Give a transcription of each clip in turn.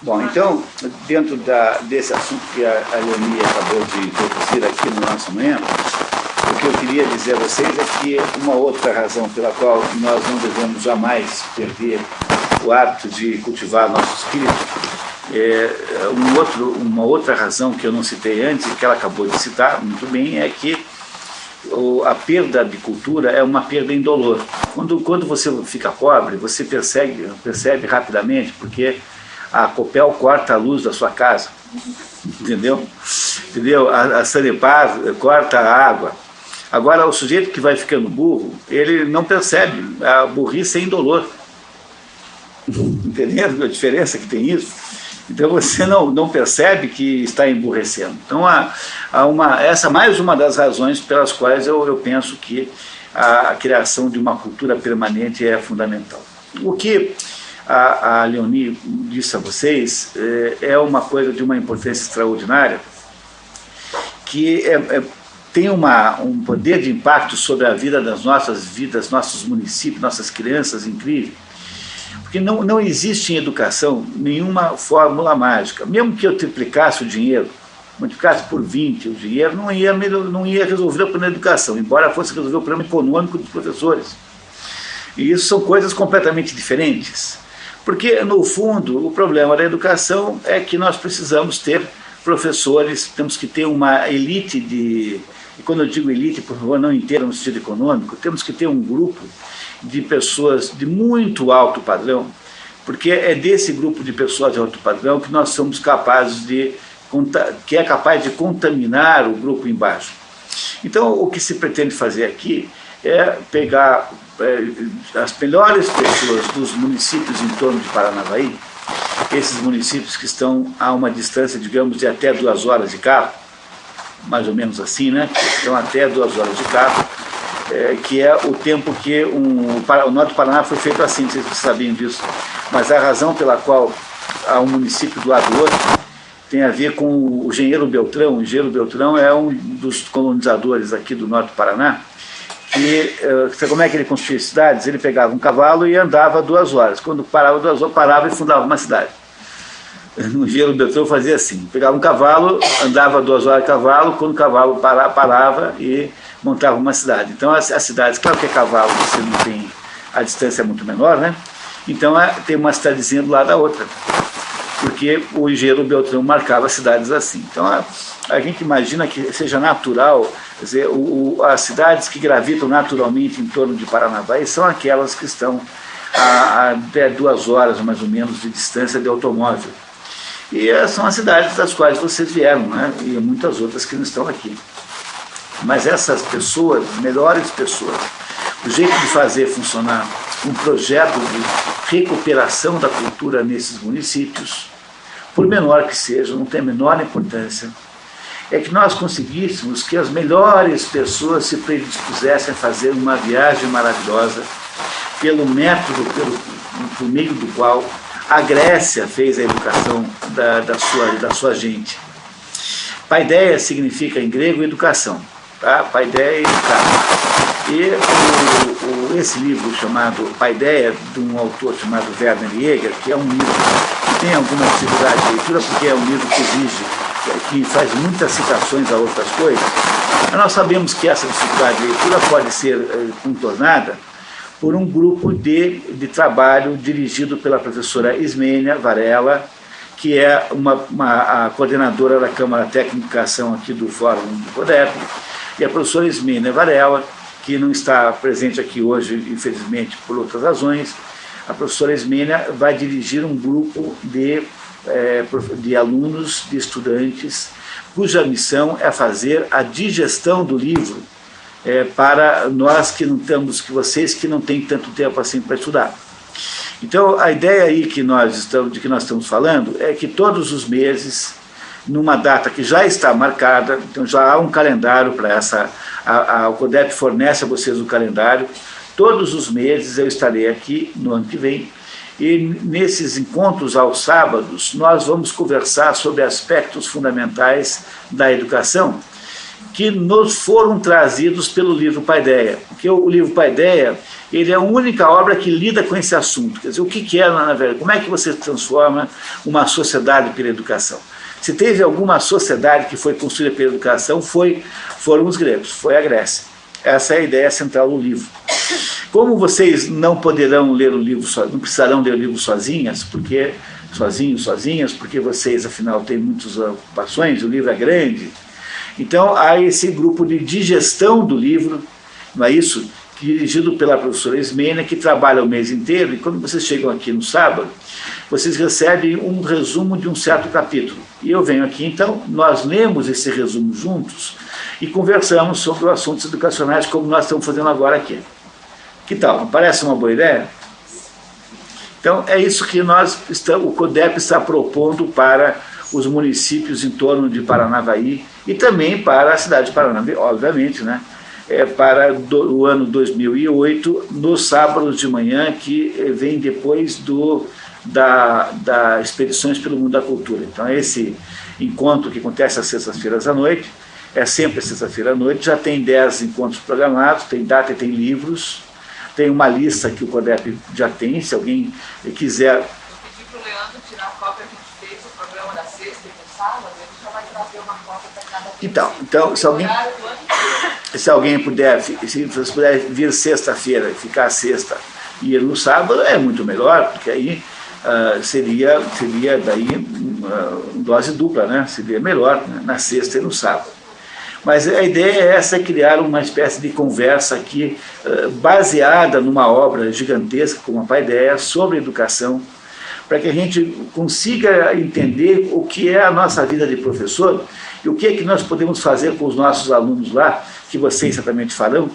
Bom, então, dentro desse assunto que a Leonie acabou de introduzir aqui no nosso manhã, o que eu queria dizer a vocês é que uma outra razão pela qual nós não devemos jamais perder o hábito de cultivar nosso espírito, uma outra razão que eu não citei antes, e que ela acabou de citar muito bem, é que a perda de cultura é uma perda indolor. Quando você fica pobre, você percebe rapidamente, porque a Copel corta a luz da sua casa, entendeu? A Sanepar corta a água. Agora, o sujeito que vai ficando burro, ele não percebe a burrice é indolor. Entendeu a diferença que tem isso? Então você não percebe que está emburrecendo. Então essa é mais uma das razões pelas quais eu penso que a criação de uma cultura permanente é fundamental. O que a Leonie disse a vocês é uma coisa de uma importância extraordinária, que tem um poder de impacto sobre a vida das nossas vidas, nossos municípios, nossas crianças, incrível. Porque não existe em educação nenhuma fórmula mágica. Mesmo que eu triplicasse o dinheiro, multiplicasse por 20 o dinheiro, não ia resolver o problema da educação, embora fosse resolver o problema econômico dos professores. E isso são coisas completamente diferentes. Porque, no fundo, o problema da educação é que nós precisamos ter professores, temos que ter uma elite e quando eu digo elite, por favor, não inteira no sentido econômico, temos que ter um grupo de pessoas de muito alto padrão, porque é desse grupo de pessoas de alto padrão que nós somos capazes que é capaz de contaminar o grupo embaixo. Então, o que se pretende fazer aqui é pegar as melhores pessoas dos municípios em torno de Paranavaí, esses municípios que estão a uma distância, digamos, de até 2 horas de carro, mais ou menos assim, né? Estão até 2 horas de carro, que é o tempo que o Norte do Paraná foi feito assim, não sei se vocês sabiam disso, mas a razão pela qual há um município do lado do outro tem a ver com o Engenheiro Beltrão. O Engenheiro Beltrão é um dos colonizadores aqui do Norte do Paraná, que, sabe como é que ele construía cidades? Ele pegava um cavalo e andava 2 horas. Quando parava 2 horas, parava e fundava uma cidade. O Engenheiro Beltrão fazia assim, pegava um cavalo, andava 2 horas de cavalo, quando o cavalo parava e montava uma cidade. Então as cidades, claro que é cavalo, você não tem, a distância é muito menor, né? Então tem uma cidadezinha do lado da outra, porque o Engenheiro Beltrão marcava cidades assim. Então a gente imagina que seja natural, quer dizer, as cidades que gravitam naturalmente em torno de Paranavaí são aquelas que estão a 2 horas mais ou menos de distância de automóvel. E são as cidades das quais vocês vieram, né? E muitas outras que não estão aqui. Mas essas pessoas, melhores pessoas, o jeito de fazer funcionar um projeto de recuperação da cultura nesses municípios, por menor que seja, não tem a menor importância, é que nós conseguíssemos que as melhores pessoas se predispusessem a fazer uma viagem maravilhosa pelo método, por meio do qual a Grécia fez a educação da sua gente. Paideia significa em grego educação, tá? Paideia é educar. E esse livro chamado Paideia, de um autor chamado Werner Jäger, que é um livro que tem alguma dificuldade de leitura, porque é um livro que exige, que faz muitas citações a outras coisas, mas nós sabemos que essa dificuldade de leitura pode ser contornada por um grupo de trabalho dirigido pela professora Ismênia Varela, que é a coordenadora da Câmara Técnica de Educação aqui do Fórum do Codep, e a professora Ismênia Varela, que não está presente aqui hoje, infelizmente, por outras razões. A professora Ismênia vai dirigir um grupo de alunos, de estudantes, cuja missão é fazer a digestão do livro para nós que não temos, que vocês que não têm tanto tempo assim para estudar. Então, a ideia aí de que nós estamos falando é que todos os meses numa data que já está marcada, então já há um calendário para essa, o CODEP fornece a vocês o calendário, todos os meses eu estarei aqui no ano que vem, e nesses encontros aos sábados nós vamos conversar sobre aspectos fundamentais da educação, que nos foram trazidos pelo livro Paideia, porque o livro Paideia, ele é a única obra que lida com esse assunto, quer dizer, o que é, na verdade, como é que você transforma uma sociedade pela educação? Se teve alguma sociedade que foi construída pela educação, foram os gregos, foi a Grécia. Essa é a ideia central do livro. Como vocês não poderão ler o livro, não precisarão ler o livro sozinhas, porque porque vocês, afinal, têm muitas ocupações, o livro é grande, então há esse grupo de digestão do livro, não é isso? Dirigido pela professora Ismênia, que trabalha o mês inteiro, e quando vocês chegam aqui no sábado, vocês recebem um resumo de um certo capítulo. E eu venho aqui, então, nós lemos esse resumo juntos e conversamos sobre os assuntos educacionais, como nós estamos fazendo agora aqui. Que tal? Parece uma boa ideia? Então, é isso que o CODEP está propondo para os municípios em torno de Paranavaí e também para a cidade de Paranavaí, obviamente, né? Para o ano 2008, nos sábados de manhã, que vem depois da Expedições pelo Mundo da Cultura. Então, esse encontro que acontece às sextas-feiras à noite, é sempre sexta-feira à noite, já tem 10 encontros programados, tem data e tem livros, tem uma lista que o CODEP já tem, se alguém quiser... Pedi para o Leandro tirar a cópia que a gente fez do programa da sexta e do sábado, ele já vai trazer uma cópia para cada Então, se alguém puder, se você puder vir sexta-feira, ficar sexta e ir no sábado, é muito melhor, porque aí seria daí dose dupla, né? Seria melhor, né? Na sexta e no sábado. Mas a ideia é essa, criar uma espécie de conversa aqui, baseada numa obra gigantesca, como a Paideia, sobre educação, para que a gente consiga entender o que é a nossa vida de professor e o que é que nós podemos fazer com os nossos alunos lá, que vocês certamente farão,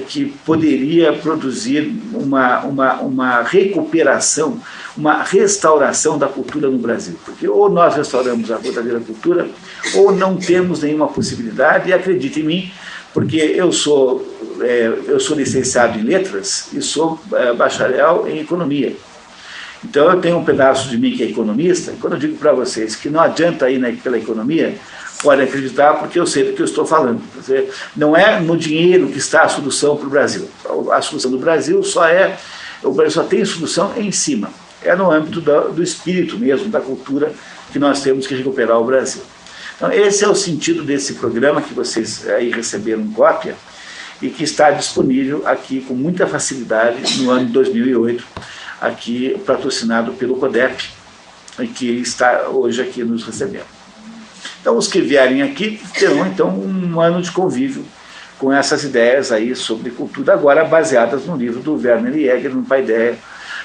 que poderia produzir uma recuperação, uma restauração da cultura no Brasil. Porque ou nós restauramos a verdadeira cultura, ou não temos nenhuma possibilidade, e acredite em mim, porque eu sou licenciado em letras e sou bacharel em economia. Então eu tenho um pedaço de mim que é economista, e quando eu digo para vocês que não adianta ir pela economia, podem acreditar, porque eu sei do que eu estou falando. Quer dizer, não é no dinheiro que está a solução para o Brasil. A solução do Brasil o Brasil só tem solução em cima. É no âmbito do espírito mesmo, da cultura, que nós temos que recuperar o Brasil. Então, esse é o sentido desse programa que vocês aí receberam cópia e que está disponível aqui com muita facilidade no ano de 2008, aqui patrocinado pelo CODEP, e que está hoje aqui nos recebendo. Então, os que vierem aqui terão, então, um ano de convívio com essas ideias aí sobre cultura, agora baseadas no livro do Werner Jäger, no Paideia,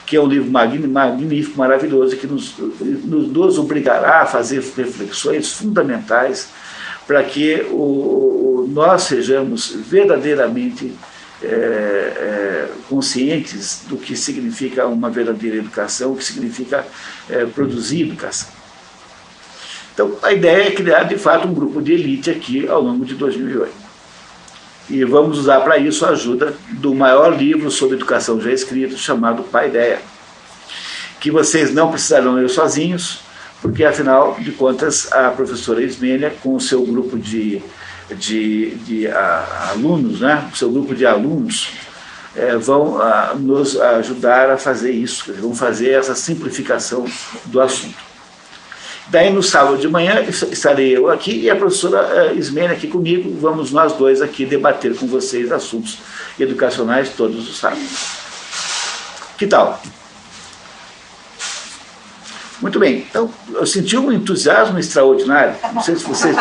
que é um livro magnífico, maravilhoso, que nos obrigará a fazer reflexões fundamentais para que nós sejamos verdadeiramente conscientes do que significa uma verdadeira educação, o que significa produzir educação. Então, a ideia é criar, de fato, um grupo de elite aqui ao longo de 2008. E vamos usar para isso a ajuda do maior livro sobre educação já escrito, chamado Paideia, que vocês não precisarão ler sozinhos, porque, afinal de contas, a professora Ismênia, com o seu grupo de alunos, né, o seu grupo de alunos, vão nos ajudar a fazer isso, vão fazer essa simplificação do assunto. Daí, no sábado de manhã, estarei eu aqui e a professora Ismênia aqui comigo, vamos nós dois aqui debater com vocês assuntos educacionais todos os sábados. Que tal? Muito bem, então eu senti um entusiasmo extraordinário, não sei se vocês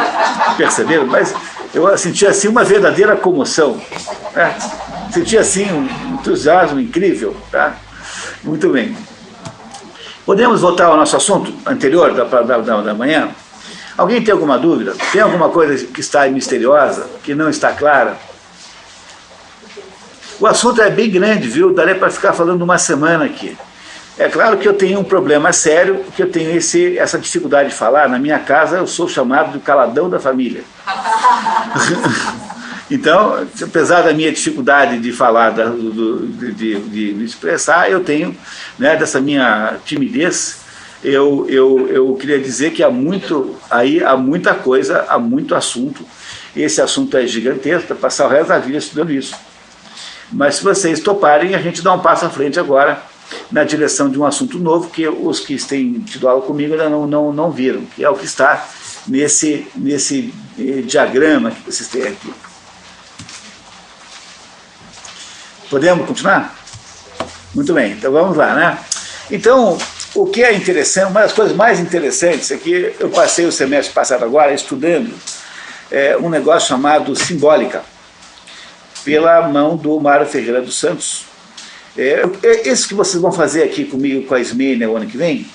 perceberam, mas eu senti assim uma verdadeira comoção, né? Senti assim um entusiasmo incrível, tá? Muito bem. Podemos voltar ao nosso assunto anterior da manhã? Alguém tem alguma dúvida? Tem alguma coisa que está misteriosa, que não está clara? O assunto é bem grande, viu? Daria para ficar falando uma semana aqui. É claro que eu tenho um problema sério, que eu tenho essa dificuldade de falar. Na minha casa eu sou chamado de caladão da família. Então, apesar da minha dificuldade de falar, de me expressar, eu tenho, né, dessa minha timidez, eu queria dizer que há muita coisa, há muito assunto. Esse assunto é gigantesco, para passar o resto da vida estudando isso. Mas se vocês toparem, a gente dá um passo à frente agora, na direção de um assunto novo, que os que têm tido aula comigo ainda não viram, que é o que está nesse diagrama que vocês têm aqui. Podemos continuar? Muito bem, então vamos lá, né? Então, o que é interessante, uma das coisas mais interessantes é que eu passei o semestre passado agora estudando um negócio chamado simbólica, pela mão do Mário Ferreira dos Santos. Esse que vocês vão fazer aqui comigo, com a Ismênia, o ano que vem,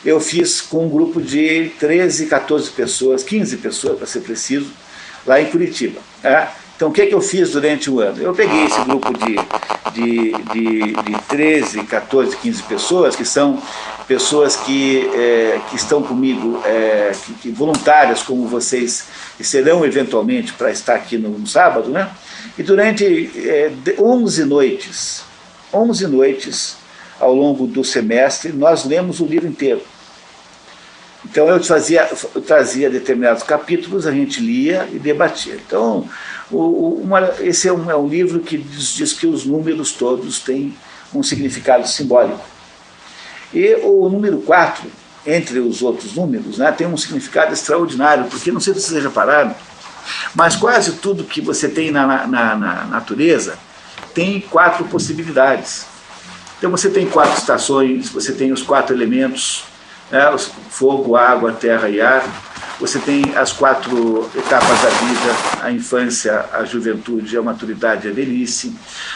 eu fiz com um grupo de 13, 14 pessoas, 15 pessoas, para ser preciso, lá em Curitiba. Então, o que eu fiz durante o ano? Eu peguei esse grupo de 13, 14, 15 pessoas, que são pessoas que estão comigo, voluntárias como vocês, que serão eventualmente para estar aqui no sábado, né? E durante 11 noites ao longo do semestre, nós lemos o livro inteiro. Então eu trazia determinados capítulos, a gente lia e debatia. Então, esse é um livro que diz que os números todos têm um significado simbólico. E o número 4, entre os outros números, né, tem um significado extraordinário, porque não sei se vocês já repararam, mas quase tudo que você tem na natureza tem 4 possibilidades. Então você tem 4 estações, você tem os 4 elementos, né, fogo, água, terra e ar. Você tem as 4 etapas da vida, a infância, a juventude, a maturidade e a velhice.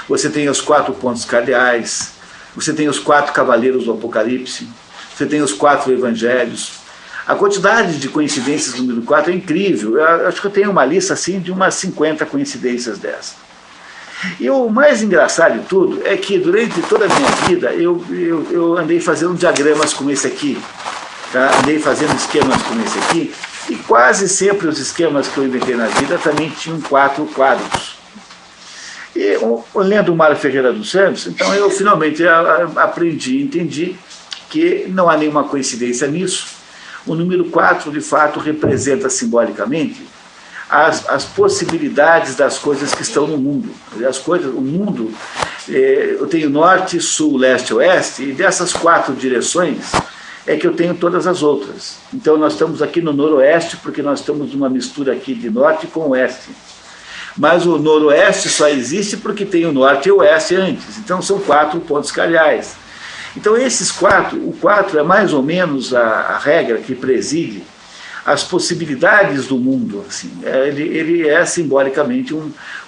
Você tem os 4 pontos cardeais. Você tem os 4 cavaleiros do Apocalipse. Você tem os 4 evangelhos. A quantidade de coincidências no número 4 é incrível. Eu acho que eu tenho uma lista assim de umas 50 coincidências dessas. E o mais engraçado de tudo é que durante toda a minha vida eu andei fazendo diagramas como esse aqui. Tá? Andei fazendo esquemas como esse aqui. E quase sempre os esquemas que eu inventei na vida também tinham 4 quadros. E lendo o Mário Ferreira dos Santos, então eu finalmente aprendi, entendi que não há nenhuma coincidência nisso. O número 4, de fato, representa simbolicamente as possibilidades das coisas que estão no mundo. O mundo, eu tenho norte, sul, leste, oeste, e dessas 4 direções é que eu tenho todas as outras. Então nós estamos aqui no noroeste, porque nós estamos numa mistura aqui de norte com oeste. Mas o noroeste só existe porque tem o norte e o oeste antes. Então são 4 pontos cardeais. Então esses 4, o 4 é mais ou menos a regra que preside as possibilidades do mundo. Assim. Ele é simbolicamente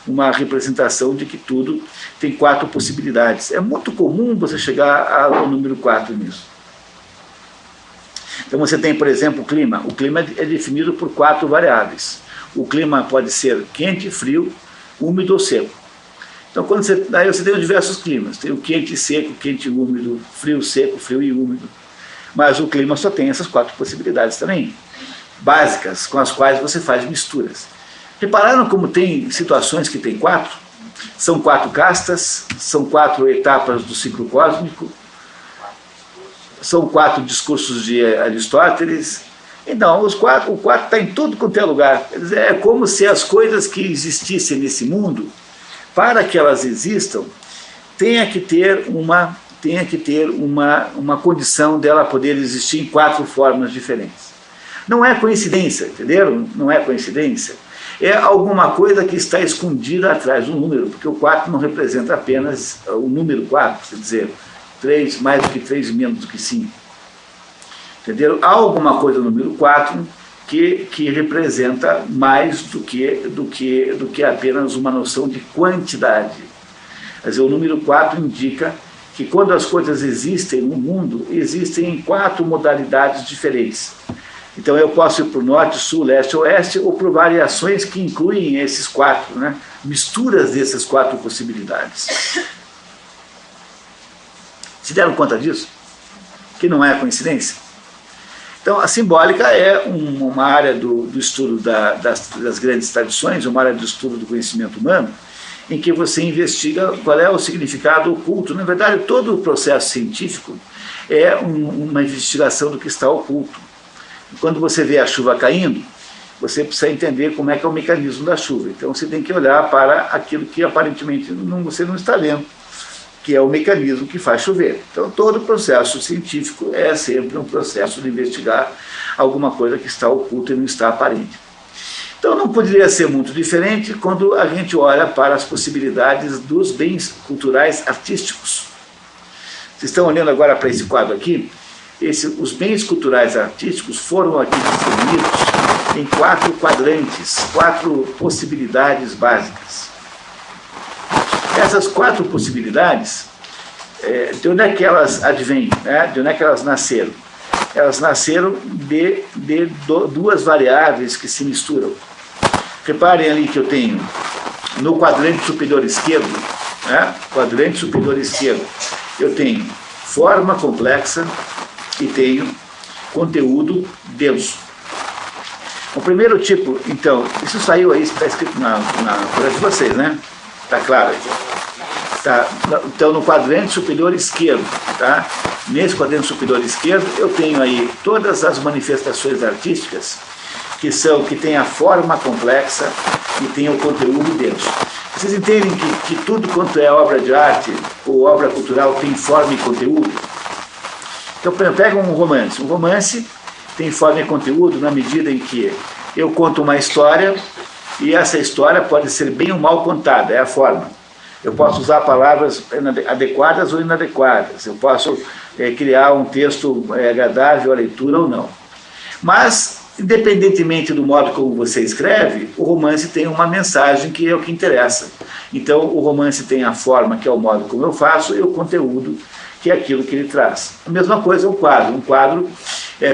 uma representação de que tudo tem 4 possibilidades. É muito comum você chegar ao número 4 nisso. Então você tem, por exemplo, o clima. O clima é definido por 4 variáveis. O clima pode ser quente, frio, úmido ou seco. Então daí você tem diversos climas. Tem o quente, seco, quente e úmido, frio, seco, frio e úmido. Mas o clima só tem essas 4 possibilidades também, básicas, com as quais você faz misturas. Repararam como tem situações que tem 4? São 4 castas, são 4 etapas do ciclo cósmico, são 4 discursos de Aristóteles. Então, o 4 está em tudo quanto é lugar. É como se as coisas que existissem nesse mundo, para que elas existam, tenha que ter uma condição dela poder existir em 4 formas diferentes. Não é coincidência, entenderam? Não é coincidência. É alguma coisa que está escondida atrás do número, porque o 4 não representa apenas o número 4, quer dizer, 3, mais do que 3 e menos do que 5. Entenderam? Há alguma coisa no número 4 que representa mais do que apenas uma noção de quantidade. Quer dizer, o número 4 indica que quando as coisas existem no mundo, existem em 4 modalidades diferentes. Então eu posso ir para o norte, sul, leste, oeste, ou por variações que incluem esses 4, né? Misturas dessas 4 possibilidades. Se deram conta disso? Que não é coincidência? Então, a simbólica é uma área do estudo das grandes tradições, uma área do estudo do conhecimento humano, em que você investiga qual é o significado oculto. Na verdade, todo o processo científico é uma investigação do que está oculto. Quando você vê a chuva caindo, você precisa entender como é que é o mecanismo da chuva. Então, você tem que olhar para aquilo que aparentemente você não está vendo, que é o mecanismo que faz chover. Então, todo processo científico é sempre um processo de investigar alguma coisa que está oculta e não está aparente. Então, não poderia ser muito diferente quando a gente olha para as possibilidades dos bens culturais artísticos. Vocês estão olhando agora para esse quadro aqui? Os bens culturais artísticos foram aqui definidos em 4 quadrantes, 4 possibilidades básicas. Essas 4 possibilidades, de onde é que elas advêm? De onde é que elas nasceram? Elas nasceram de 2 variáveis que se misturam. Reparem ali que eu tenho no quadrante superior esquerdo, quadrante superior esquerdo, eu tenho forma complexa e tenho conteúdo denso. O primeiro tipo, então, isso saiu aí, está escrito na folha de vocês, né? Está claro aqui. Tá. Então, no quadrante superior esquerdo, tá? Nesse quadrante superior esquerdo, eu tenho aí todas as manifestações artísticas que tem a forma complexa e tem o conteúdo denso. Vocês entendem que tudo quanto é obra de arte ou obra cultural tem forma e conteúdo? Então, por exemplo, pega um romance. Um romance tem forma e conteúdo na medida em que eu conto uma história e essa história pode ser bem ou mal contada, é a forma. Eu posso usar palavras adequadas ou inadequadas, eu posso criar um texto agradável à leitura ou não. Mas, independentemente do modo como você escreve, o romance tem uma mensagem que é o que interessa. Então, o romance tem a forma, que é o modo como eu faço, e o conteúdo, que é aquilo que ele traz. A mesma coisa é um quadro. Um quadro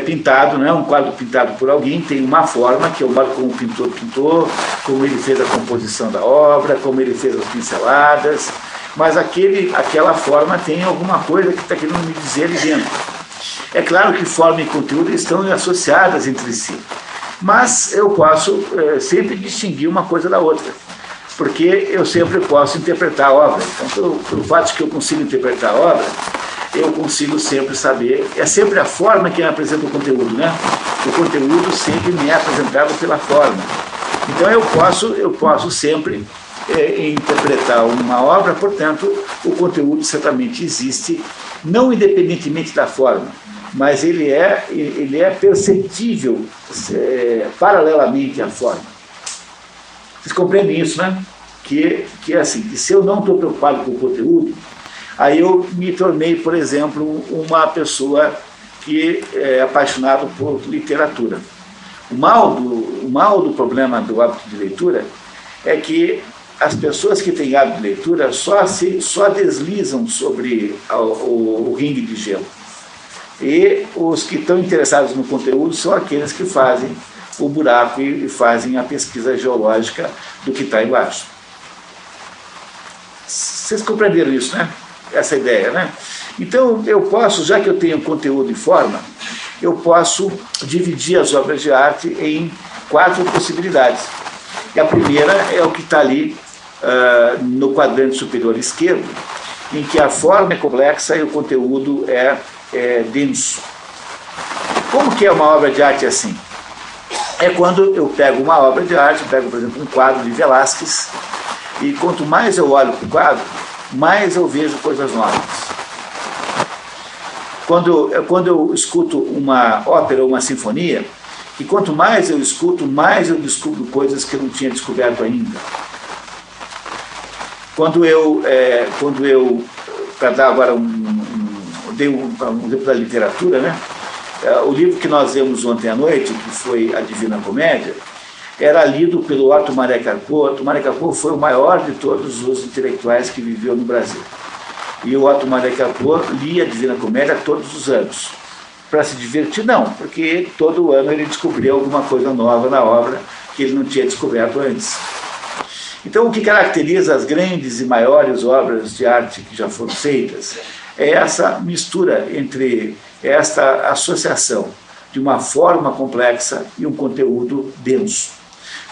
pintado, um quadro pintado por alguém, tem uma forma, que é o modo como o pintor pintou, como ele fez a composição da obra, como ele fez as pinceladas, mas aquela forma tem alguma coisa que está querendo me dizer ali dentro. É claro que forma e conteúdo estão associadas entre si, mas eu posso sempre distinguir uma coisa da outra, porque eu sempre posso interpretar a obra. Então, pelo fato de que eu consigo interpretar a obra, eu consigo sempre saber, é sempre a forma que me apresenta o conteúdo, né? O conteúdo sempre me é apresentado pela forma. Então eu posso sempre interpretar uma obra, portanto, o conteúdo certamente existe, não independentemente da forma, mas ele é perceptível paralelamente à forma. Vocês compreendem isso, né? Que é assim, que se eu não estou preocupado com o conteúdo, aí eu me tornei, por exemplo, uma pessoa que é apaixonado por literatura. O mal do problema do hábito de leitura é que as pessoas que têm hábito de leitura só deslizam sobre o ringue de gelo. E os que estão interessados no conteúdo são aqueles que fazem o buraco e fazem a pesquisa geológica do que está embaixo. Vocês compreenderam isso, né? Essa ideia, né? Então, eu posso, já que eu tenho conteúdo e forma, eu posso dividir as obras de arte em 4 possibilidades. E a primeira é o que está ali no quadrante superior esquerdo, em que a forma é complexa e o conteúdo é denso. Como que é uma obra de arte assim? É quando eu pego uma obra de arte, pego, por exemplo, um quadro de Velázquez, e quanto mais eu olho para o quadro, mais eu vejo coisas novas. Quando eu escuto uma ópera ou uma sinfonia, e quanto mais eu escuto, mais eu descubro coisas que eu não tinha descoberto ainda. Quando eu para dar agora dei um exemplo da literatura, né? O livro que nós vimos ontem à noite, que foi A Divina Comédia, era lido pelo Otto Maria Carpo. Otto Maria Carpo foi o maior de todos os intelectuais que viveu no Brasil. E o Otto Maria Carpo lia a Divina Comédia todos os anos. Para se divertir, não, porque todo ano ele descobria alguma coisa nova na obra que ele não tinha descoberto antes. Então, o que caracteriza as grandes e maiores obras de arte que já foram feitas é essa mistura entre esta associação de uma forma complexa e um conteúdo denso.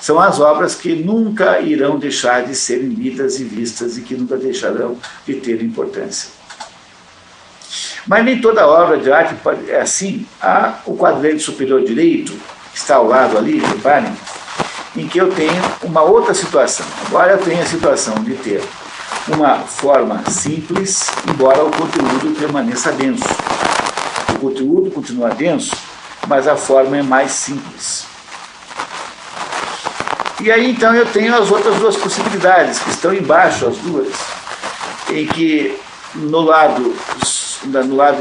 São as obras que nunca irão deixar de serem lidas e vistas e que nunca deixarão de ter importância. Mas nem toda obra de arte é assim. Há o quadrante superior direito, que está ao lado ali, reparem, em que eu tenho uma outra situação. Agora eu tenho a situação de ter uma forma simples, embora o conteúdo permaneça denso. O conteúdo continua denso, mas a forma é mais simples. E aí então eu tenho as outras duas possibilidades, que estão embaixo, as duas, em que no lado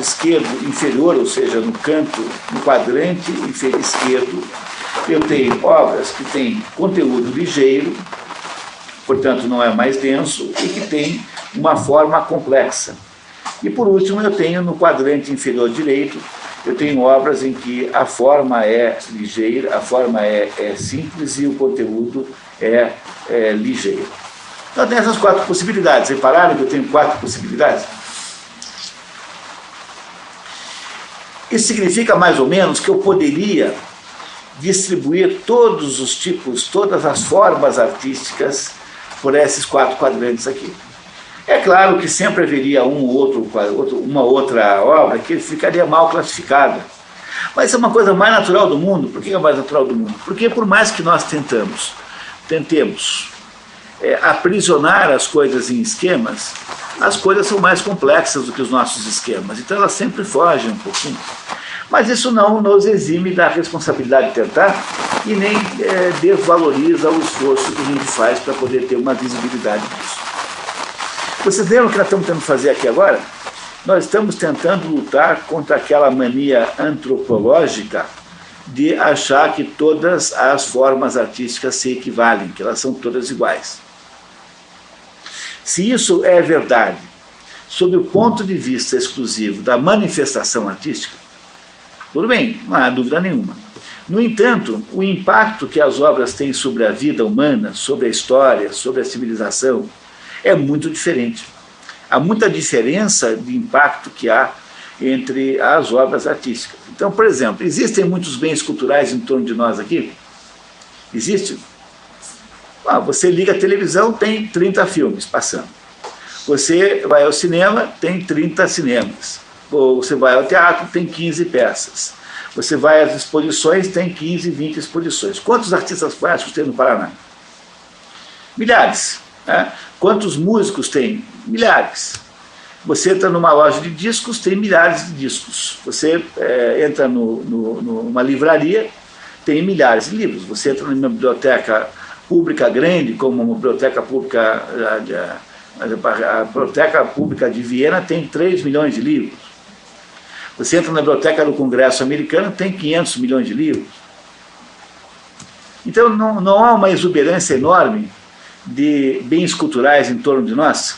esquerdo inferior, ou seja, no canto, no quadrante inferior esquerdo, eu tenho obras que têm conteúdo ligeiro, portanto não é mais denso, e que tem uma forma complexa. E por último eu tenho no quadrante inferior direito, eu tenho obras em que a forma é ligeira, a forma é simples e o conteúdo é ligeiro. Então tem essas quatro possibilidades. Repararam que eu tenho quatro possibilidades? Isso significa mais ou menos que eu poderia distribuir todos os tipos, todas as formas artísticas por esses quatro quadrantes aqui. É claro que sempre haveria uma outra obra que ficaria mal classificada. Mas isso é uma coisa mais natural do mundo. Por que é mais natural do mundo? Porque por mais que nós tentemos aprisionar as coisas em esquemas, as coisas são mais complexas do que os nossos esquemas. Então elas sempre fogem um pouquinho. Mas isso não nos exime da responsabilidade de tentar e nem desvaloriza o esforço que a gente faz para poder ter uma visibilidade disso. Vocês lembram o que nós estamos tentando fazer aqui agora? Nós estamos tentando lutar contra aquela mania antropológica de achar que todas as formas artísticas se equivalem, que elas são todas iguais. Se isso é verdade, sob o ponto de vista exclusivo da manifestação artística, tudo bem, não há dúvida nenhuma. No entanto, o impacto que as obras têm sobre a vida humana, sobre a história, sobre a civilização, é muito diferente. Há muita diferença de impacto que há entre as obras artísticas. Então, por exemplo, existem muitos bens culturais em torno de nós aqui? Existe? Você liga a televisão, tem 30 filmes passando. Você vai ao cinema, tem 30 cinemas. Ou você vai ao teatro, tem 15 peças. Você vai às exposições, tem 15, 20 exposições. Quantos artistas plásticos tem no Paraná? Milhares. Né? Quantos músicos tem? Milhares. Você entra numa loja de discos, tem milhares de discos. Você entra numa livraria, tem milhares de livros. Você entra numa biblioteca pública grande, como uma biblioteca pública, a Biblioteca Pública de Viena tem 3 milhões de livros. Você entra na biblioteca do Congresso americano, tem 500 milhões de livros. Então não há uma exuberância enorme de bens culturais em torno de nós?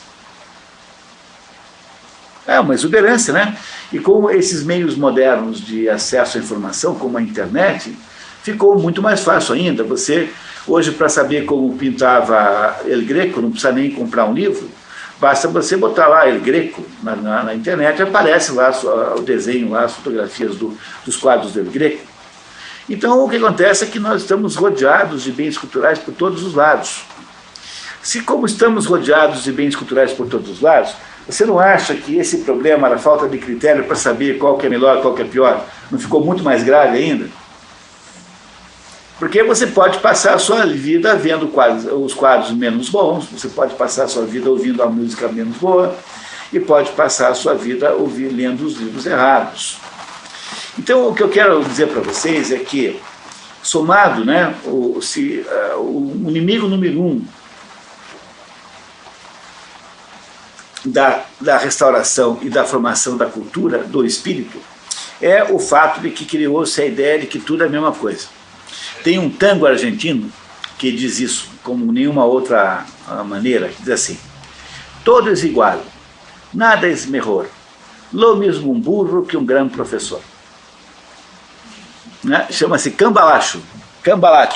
É uma exuberância, né? E com esses meios modernos de acesso à informação, como a internet, ficou muito mais fácil ainda. Você, hoje, para saber como pintava El Greco, não precisa nem comprar um livro, basta você botar lá El Greco na internet, aparece lá o desenho, lá, as fotografias dos quadros do El Greco. Então, o que acontece é que nós estamos rodeados de bens culturais por todos os lados. Se, como estamos rodeados de bens culturais por todos os lados, você não acha que esse problema da falta de critério para saber qual que é melhor, qual que é pior, não ficou muito mais grave ainda? Porque você pode passar a sua vida vendo os quadros menos bons, você pode passar a sua vida ouvindo a música menos boa, e pode passar a sua vida lendo os livros errados. Então, o que eu quero dizer para vocês é que, somado, né, o inimigo número 1 da restauração e da formação da cultura, do espírito, é o fato de que criou-se a ideia de que tudo é a mesma coisa. Tem um tango argentino que diz isso, como nenhuma outra maneira, que diz assim: todo é igual, nada é melhor, lo mesmo um burro que um grande professor. Né? Chama-se Cambalacho,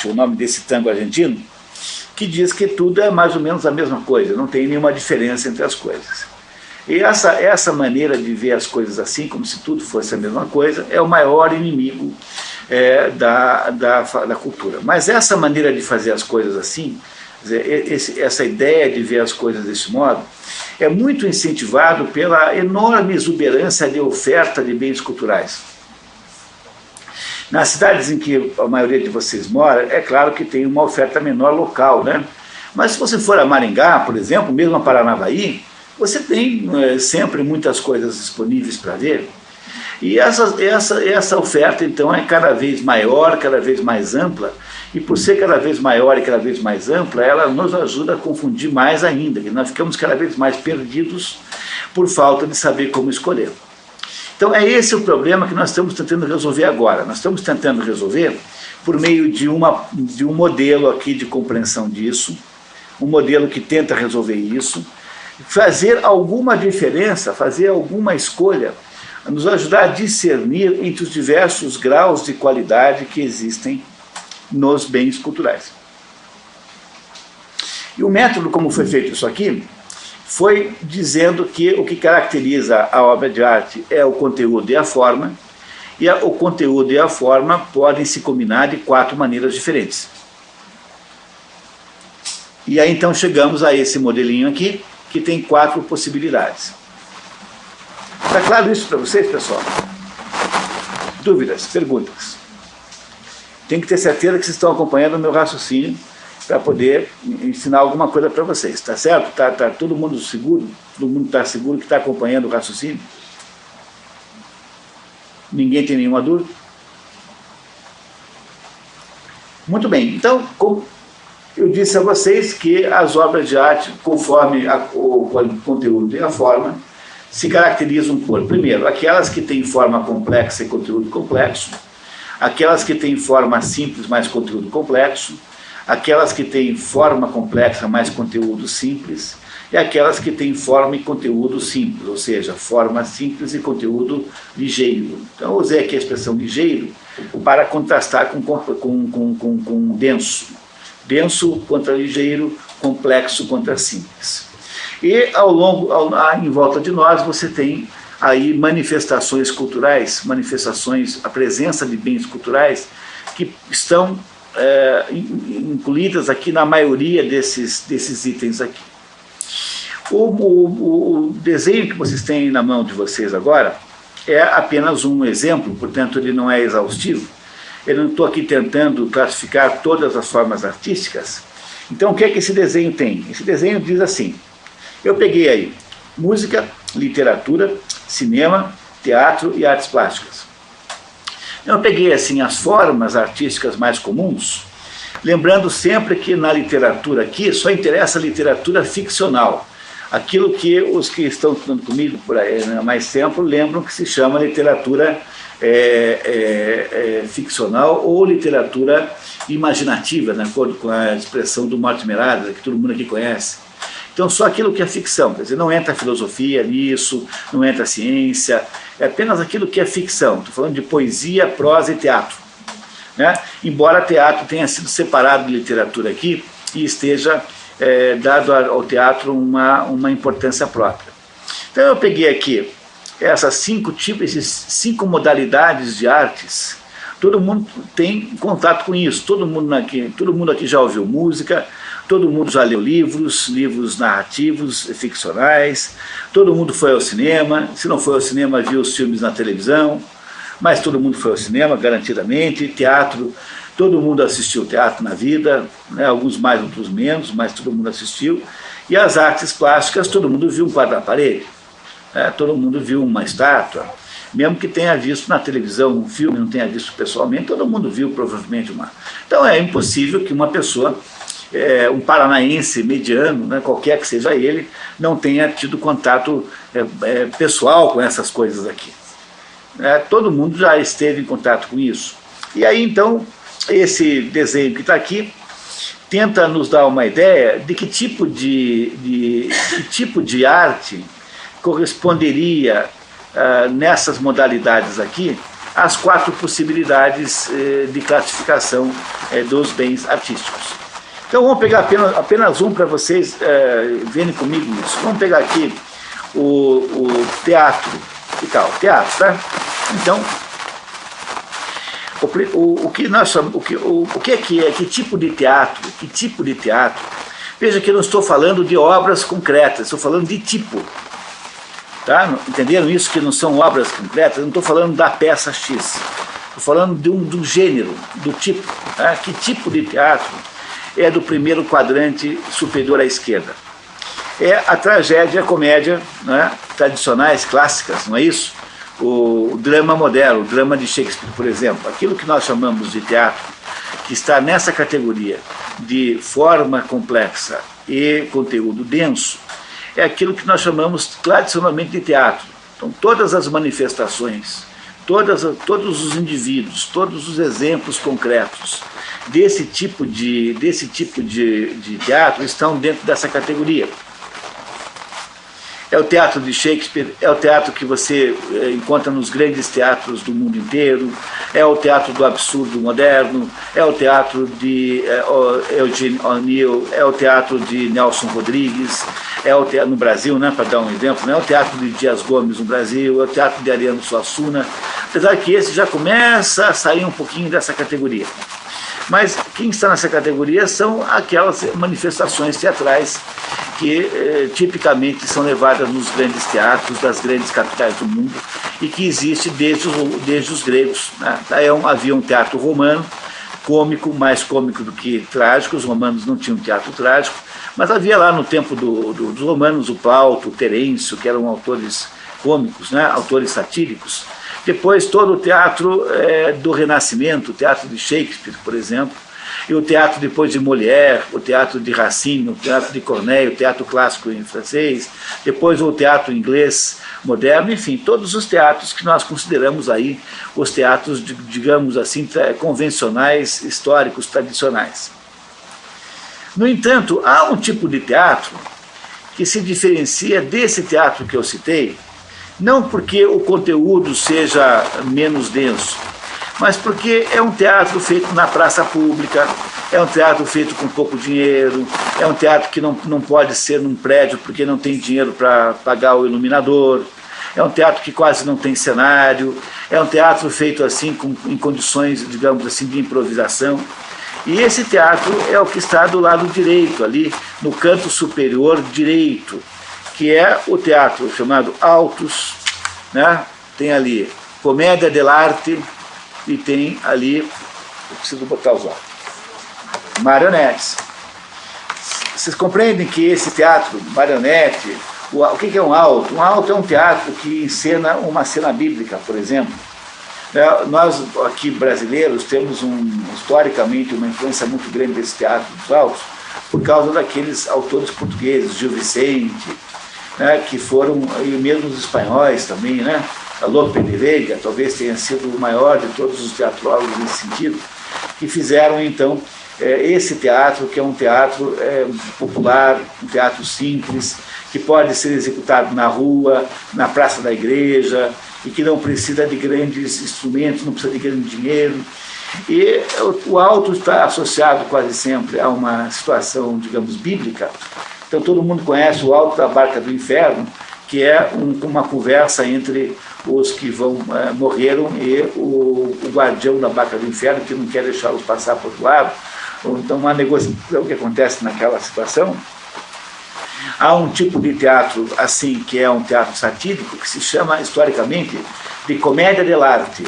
o nome desse tango argentino, que diz que tudo é mais ou menos a mesma coisa, não tem nenhuma diferença entre as coisas. E essa maneira de ver as coisas assim, como se tudo fosse a mesma coisa, é o maior inimigo da cultura. Mas essa maneira de fazer as coisas assim, essa ideia de ver as coisas desse modo, é muito incentivado pela enorme exuberância de oferta de bens culturais. Nas cidades em que a maioria de vocês mora, é claro que tem uma oferta menor local, né? Mas se você for a Maringá, por exemplo, mesmo a Paranavaí, você tem sempre muitas coisas disponíveis para ver. E essa oferta, então, é cada vez maior, cada vez mais ampla, e por ser cada vez maior e cada vez mais ampla, ela nos ajuda a confundir mais ainda, que nós ficamos cada vez mais perdidos por falta de saber como escolher. Então é esse o problema que nós estamos tentando resolver agora. Nós estamos tentando resolver por meio de um modelo aqui de compreensão disso, um modelo que tenta resolver isso, fazer alguma diferença, fazer alguma escolha, nos ajudar a discernir entre os diversos graus de qualidade que existem nos bens culturais. E o método como foi feito isso aqui, foi dizendo que o que caracteriza a obra de arte é o conteúdo e a forma, e o conteúdo e a forma podem se combinar de 4 maneiras diferentes. E aí então chegamos a esse modelinho aqui, que tem 4 possibilidades. Está claro isso para vocês, pessoal? Dúvidas, perguntas? Tem que ter certeza que vocês estão acompanhando o meu raciocínio para poder ensinar alguma coisa para vocês, tá certo? Tá todo mundo seguro? Todo mundo está seguro que está acompanhando o raciocínio? Ninguém tem nenhuma dúvida? Muito bem, então, como eu disse a vocês que as obras de arte, conforme o conteúdo e a forma, se caracterizam por, primeiro, aquelas que têm forma complexa e conteúdo complexo, aquelas que têm forma simples, mais conteúdo complexo, aquelas que têm forma complexa, mais conteúdo simples, e aquelas que têm forma e conteúdo simples, ou seja, forma simples e conteúdo ligeiro. Então, eu usei aqui a expressão ligeiro para contrastar com denso. Denso contra ligeiro, complexo contra simples. E em volta de nós você tem aí manifestações culturais, a presença de bens culturais que estão incluídas aqui na maioria desses itens aqui. O desenho que vocês têm na mão de vocês agora é apenas um exemplo, portanto ele não é exaustivo. Eu não estou aqui tentando classificar todas as formas artísticas. Então o que é que esse desenho tem? Esse desenho diz assim, eu peguei aí música, literatura, cinema, teatro e artes plásticas. Eu peguei assim as formas artísticas mais comuns, lembrando sempre que na literatura aqui só interessa a literatura ficcional. Aquilo que os que estão estudando comigo por aí há mais tempo lembram que se chama literatura ficcional ou literatura imaginativa, de acordo com a expressão do Mortimer Adler, que todo mundo aqui conhece. Então, só aquilo que é ficção, quer dizer, não entra a filosofia nisso, não entra a ciência, é apenas aquilo que é ficção. Estou falando de poesia, prosa e teatro. Né? Embora teatro tenha sido separado de literatura aqui e esteja dado ao teatro uma importância própria. Então, eu peguei aqui essas 5 modalidades de artes. Todo mundo tem contato com isso, todo mundo aqui já ouviu música, todo mundo já leu livros narrativos, ficcionais, todo mundo foi ao cinema, se não foi ao cinema viu os filmes na televisão, mas todo mundo foi ao cinema, garantidamente, teatro, todo mundo assistiu teatro na vida, né, alguns mais, outros menos, mas todo mundo assistiu, e as artes plásticas, todo mundo viu um quadro na parede, né, todo mundo viu uma estátua, mesmo que tenha visto na televisão um filme, não tenha visto pessoalmente, todo mundo viu provavelmente uma. Então é impossível que uma pessoa, um paranaense mediano, né, qualquer que seja ele, não tenha tido contato pessoal com essas coisas aqui. Todo mundo já esteve em contato com isso. E aí então, esse desenho que está aqui tenta nos dar uma ideia de que tipo de arte corresponderia nessas modalidades aqui às 4 possibilidades de classificação dos bens artísticos. Então vamos pegar apenas um para vocês verem comigo isso. Vamos pegar aqui o teatro e tal, teatro, tá? Então, o que nós chamamos, o que é, que tipo de teatro, veja que eu não estou falando de obras concretas, estou falando de tipo, tá? Entenderam isso, que não são obras concretas? Eu não estou falando da peça X, estou falando do gênero, do tipo, tá? Que tipo de teatro é do primeiro quadrante superior à esquerda? É a tragédia, a comédia, né, tradicionais, clássicas, não é isso? O drama moderno, o drama de Shakespeare, por exemplo, aquilo que nós chamamos de teatro, que está nessa categoria de forma complexa e conteúdo denso, é aquilo que nós chamamos tradicionalmente de teatro. Então, todas as manifestações, todos os indivíduos, todos os exemplos concretos desse tipo de teatro estão dentro dessa categoria. É o teatro de Shakespeare, é o teatro que você encontra nos grandes teatros do mundo inteiro, é o teatro do absurdo moderno, é o teatro de Eugene O'Neill, é o teatro de Nelson Rodrigues, é o teatro no Brasil, né, para dar um exemplo, é o teatro de Dias Gomes no Brasil, é o teatro de Ariano Suassuna, apesar que esse já começa a sair um pouquinho dessa categoria. Mas quem está nessa categoria são aquelas manifestações teatrais que tipicamente são levadas nos grandes teatros das grandes capitais do mundo e que existe desde os gregos, né? Havia um teatro romano, cômico, mais cômico do que trágico, os romanos não tinham teatro trágico, mas havia lá no tempo dos romanos o Plauto, o Terêncio, que eram autores cômicos, né? Autores satíricos. Depois todo o teatro do Renascimento, o teatro de Shakespeare, por exemplo, e o teatro depois de Molière, o teatro de Racine, o teatro de Corneille, o teatro clássico em francês, depois o teatro inglês moderno, enfim, todos os teatros que nós consideramos aí os teatros, digamos assim, convencionais, históricos, tradicionais. No entanto, há um tipo de teatro que se diferencia desse teatro que eu citei, não porque o conteúdo seja menos denso, mas porque é um teatro feito na praça pública, é um teatro feito com pouco dinheiro, é um teatro que não pode ser num prédio porque não tem dinheiro para pagar o iluminador, é um teatro que quase não tem cenário, é um teatro feito assim em condições, digamos assim, de improvisação. E esse teatro é o que está do lado direito, ali no canto superior direito, que é o teatro chamado Autos, né? Tem ali Comédia dell'arte e tem ali, eu preciso botar os olhos, marionetes. Vocês compreendem que esse teatro, marionete, o que é um auto? Um auto é um teatro que encena uma cena bíblica, por exemplo. Nós aqui brasileiros temos historicamente uma influência muito grande desse teatro dos autos por causa daqueles autores portugueses, Gil Vicente, né, que foram, e mesmo os espanhóis também, né? A Lope de Vega talvez tenha sido o maior de todos os teatrólogos nesse sentido, que fizeram então esse teatro, que é um teatro popular, um teatro simples, que pode ser executado na rua, na praça da igreja, e que não precisa de grandes instrumentos, não precisa de grande dinheiro. E o auto está associado quase sempre a uma situação, digamos, bíblica. Então todo mundo conhece o Alto da Barca do Inferno, que é uma conversa entre os que morreram e o guardião da Barca do Inferno, que não quer deixá-los passar para o outro lado. Então uma negociação que acontece naquela situação. Há um tipo de teatro assim, que é um teatro satírico, que se chama historicamente de comédia dell'arte.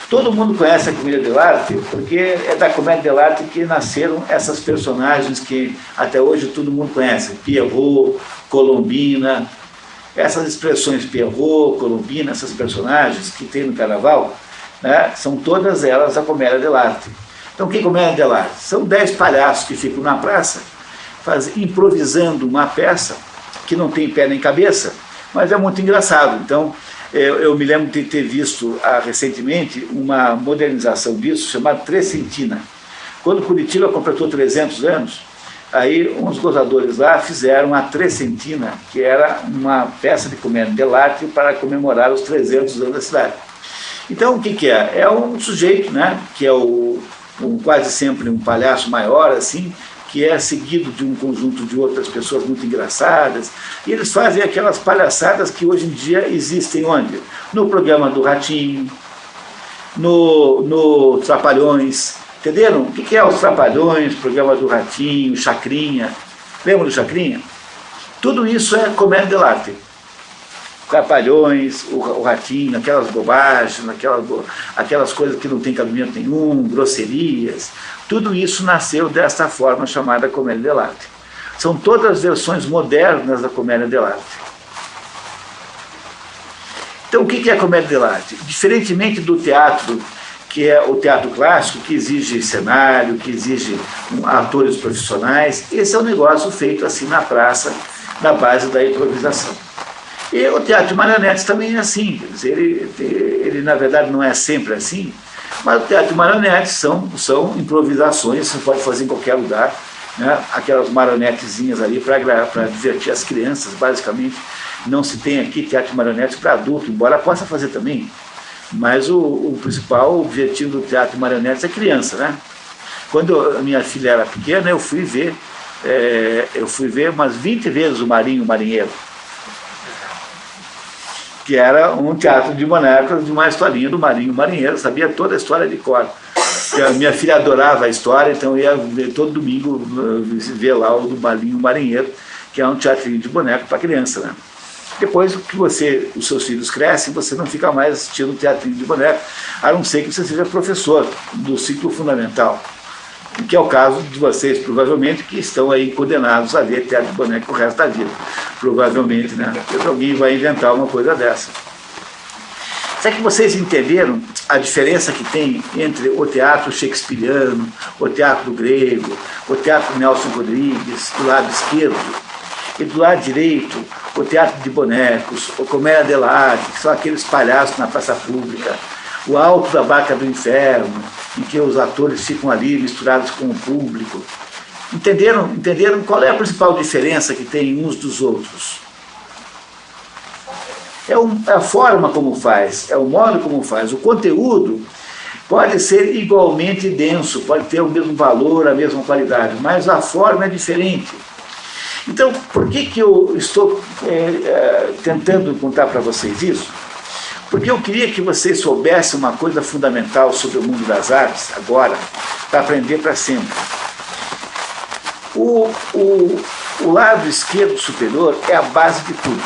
Todo mundo conhece a comédia dell'arte porque é da comédia dell'arte que nasceram essas personagens que até hoje todo mundo conhece, Pierrot, Colombina, essas expressões Pierrot, Colombina, essas personagens que tem no carnaval, né, são todas elas a comédia dell'arte. Então, o que é comédia dell'arte? São 10 palhaços que ficam na praça improvisando uma peça que não tem pé nem cabeça, mas é muito engraçado. Então, eu me lembro de ter visto recentemente uma modernização disso, chamada Trecentina. Quando Curitiba completou 300 anos, aí uns gozadores lá fizeram a Trecentina, que era uma peça de comédia dell'arte para comemorar os 300 anos da cidade. Então, o que é? É um sujeito, né, que é quase sempre um palhaço maior, assim, que é seguido de um conjunto de outras pessoas muito engraçadas, e eles fazem aquelas palhaçadas que hoje em dia existem onde? No programa do Ratinho, no Trapalhões, entenderam? O que é os Trapalhões, programa do Ratinho, Chacrinha, lembra do Chacrinha? Tudo isso é comédia dell'arte. Trapalhões, o Ratinho, aquelas bobagens, aquelas coisas que não tem cabimento nenhum, grosserias, tudo isso nasceu desta forma chamada comédia dell'arte. São todas versões modernas da comédia dell'arte. Então, o que é a comédia dell'arte? Diferentemente do teatro, que é o teatro clássico, que exige cenário, que exige atores profissionais, esse é um negócio feito assim na praça, na base da improvisação. E o teatro de marionetes também é assim, quer dizer, ele na verdade não é sempre assim, mas o teatro de marionetes são improvisações, você pode fazer em qualquer lugar, né? Aquelas marionetezinhas ali para divertir as crianças, basicamente. Não se tem aqui teatro de marionetes para adulto, embora possa fazer também, mas o principal objetivo do teatro de marionetes é criança, né? Quando a minha filha era pequena, eu fui ver umas 20 vezes o Marinho, o Marinheiro, que era um teatro de bonecas, de uma historinha do Marinho, o Marinheiro, sabia toda a história de cor. A minha filha adorava a história, então eu ia todo domingo ver lá o do Marinho, o Marinheiro, que é um teatrinho de boneco para criança, né? Depois que os seus filhos crescem, você não fica mais assistindo teatrinho de boneco, a não ser que você seja professor do ciclo fundamental, que é o caso de vocês, provavelmente, que estão aí condenados a ver teatro de boneco o resto da vida. Provavelmente, né? Porque alguém vai inventar uma coisa dessa. Será que vocês entenderam a diferença que tem entre o teatro shakespeariano, o teatro grego, o teatro Nelson Rodrigues, do lado esquerdo, e do lado direito, o teatro de bonecos, o comédia dell'arte, que são aqueles palhaços na praça pública, o alto da barca do inferno, em que os atores ficam ali misturados com o público. Entenderam qual é a principal diferença que tem uns dos outros? É a forma como faz, é o modo como faz. O conteúdo pode ser igualmente denso, pode ter o mesmo valor, a mesma qualidade, mas a forma é diferente. Então, por que eu estou tentando contar para vocês isso? Porque eu queria que vocês soubessem uma coisa fundamental sobre o mundo das artes, agora, para aprender para sempre. O lado esquerdo superior é a base de tudo.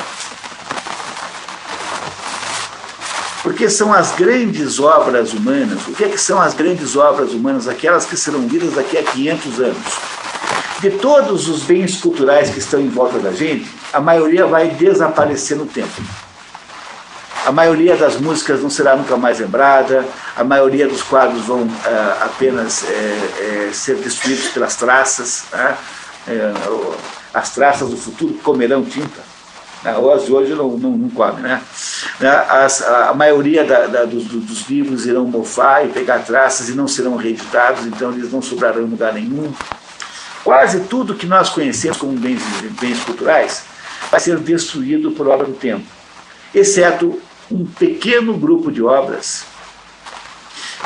Porque são as grandes obras humanas. O que é que são as grandes obras humanas? Aquelas que serão lidas daqui a 500 anos. De todos os bens culturais que estão em volta da gente, a maioria vai desaparecer no tempo. A maioria das músicas não será nunca mais lembrada, a maioria dos quadros vão apenas ser destruídos pelas traças, né? As traças do futuro comerão tinta. As de hoje não comem, né? A maioria dos livros irão mofar e pegar traças e não serão reeditados, então eles não sobrarão em lugar nenhum. Quase tudo que nós conhecemos como bens culturais vai ser destruído por obra do tempo, exceto um pequeno grupo de obras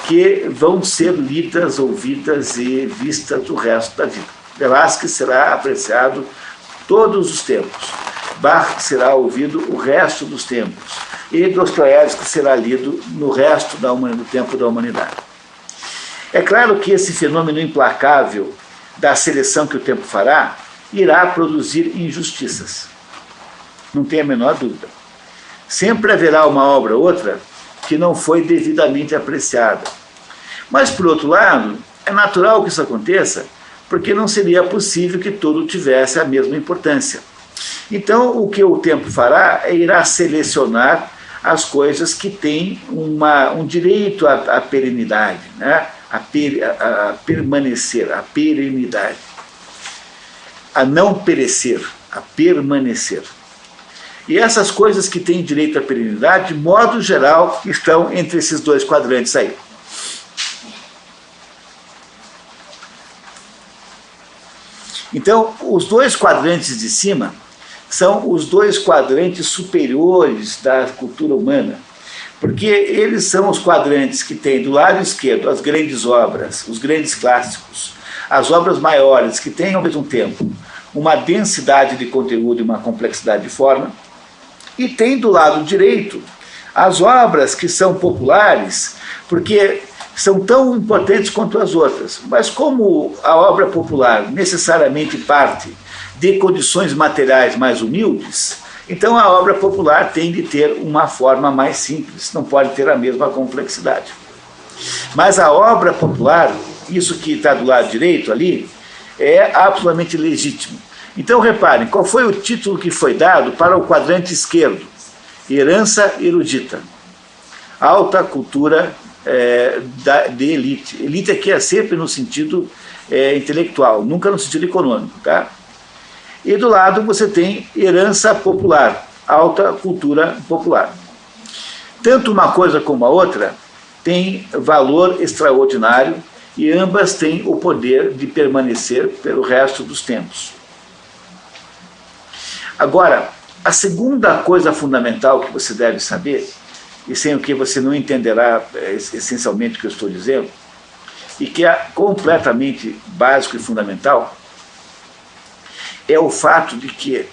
que vão ser lidas, ouvidas e vistas o resto da vida. Velázquez será apreciado todos os tempos, Bach será ouvido o resto dos tempos e Dostoiévski será lido no resto do tempo da humanidade. É claro que esse fenômeno implacável da seleção que o tempo fará irá produzir injustiças. Não tem a menor dúvida. Sempre haverá uma obra ou outra que não foi devidamente apreciada. Mas, por outro lado, é natural que isso aconteça, porque não seria possível que tudo tivesse a mesma importância. Então, o que o tempo fará é irá selecionar as coisas que têm um direito à perenidade, né? a permanecer, a perenidade, a não perecer, a permanecer. E essas coisas que têm direito à perenidade, de modo geral, estão entre esses dois quadrantes aí. Então, os dois quadrantes de cima são os dois quadrantes superiores da cultura humana, porque eles são os quadrantes que têm do lado esquerdo as grandes obras, os grandes clássicos, as obras maiores, que têm ao mesmo tempo uma densidade de conteúdo e uma complexidade de forma, e tem do lado direito as obras que são populares, porque são tão importantes quanto as outras. Mas como a obra popular necessariamente parte de condições materiais mais humildes, então a obra popular tem de ter uma forma mais simples, não pode ter a mesma complexidade. Mas a obra popular, isso que está do lado direito ali, é absolutamente legítimo. Então reparem, qual foi o título que foi dado para o quadrante esquerdo? Herança erudita. Alta cultura de elite. Elite aqui é sempre no sentido intelectual, nunca no sentido econômico, tá? E do lado você tem herança popular, alta cultura popular. Tanto uma coisa como a outra tem valor extraordinário e ambas têm o poder de permanecer pelo resto dos tempos. Agora, a segunda coisa fundamental que você deve saber, e sem o que você não entenderá essencialmente o que eu estou dizendo, e que é completamente básico e fundamental, é o fato de que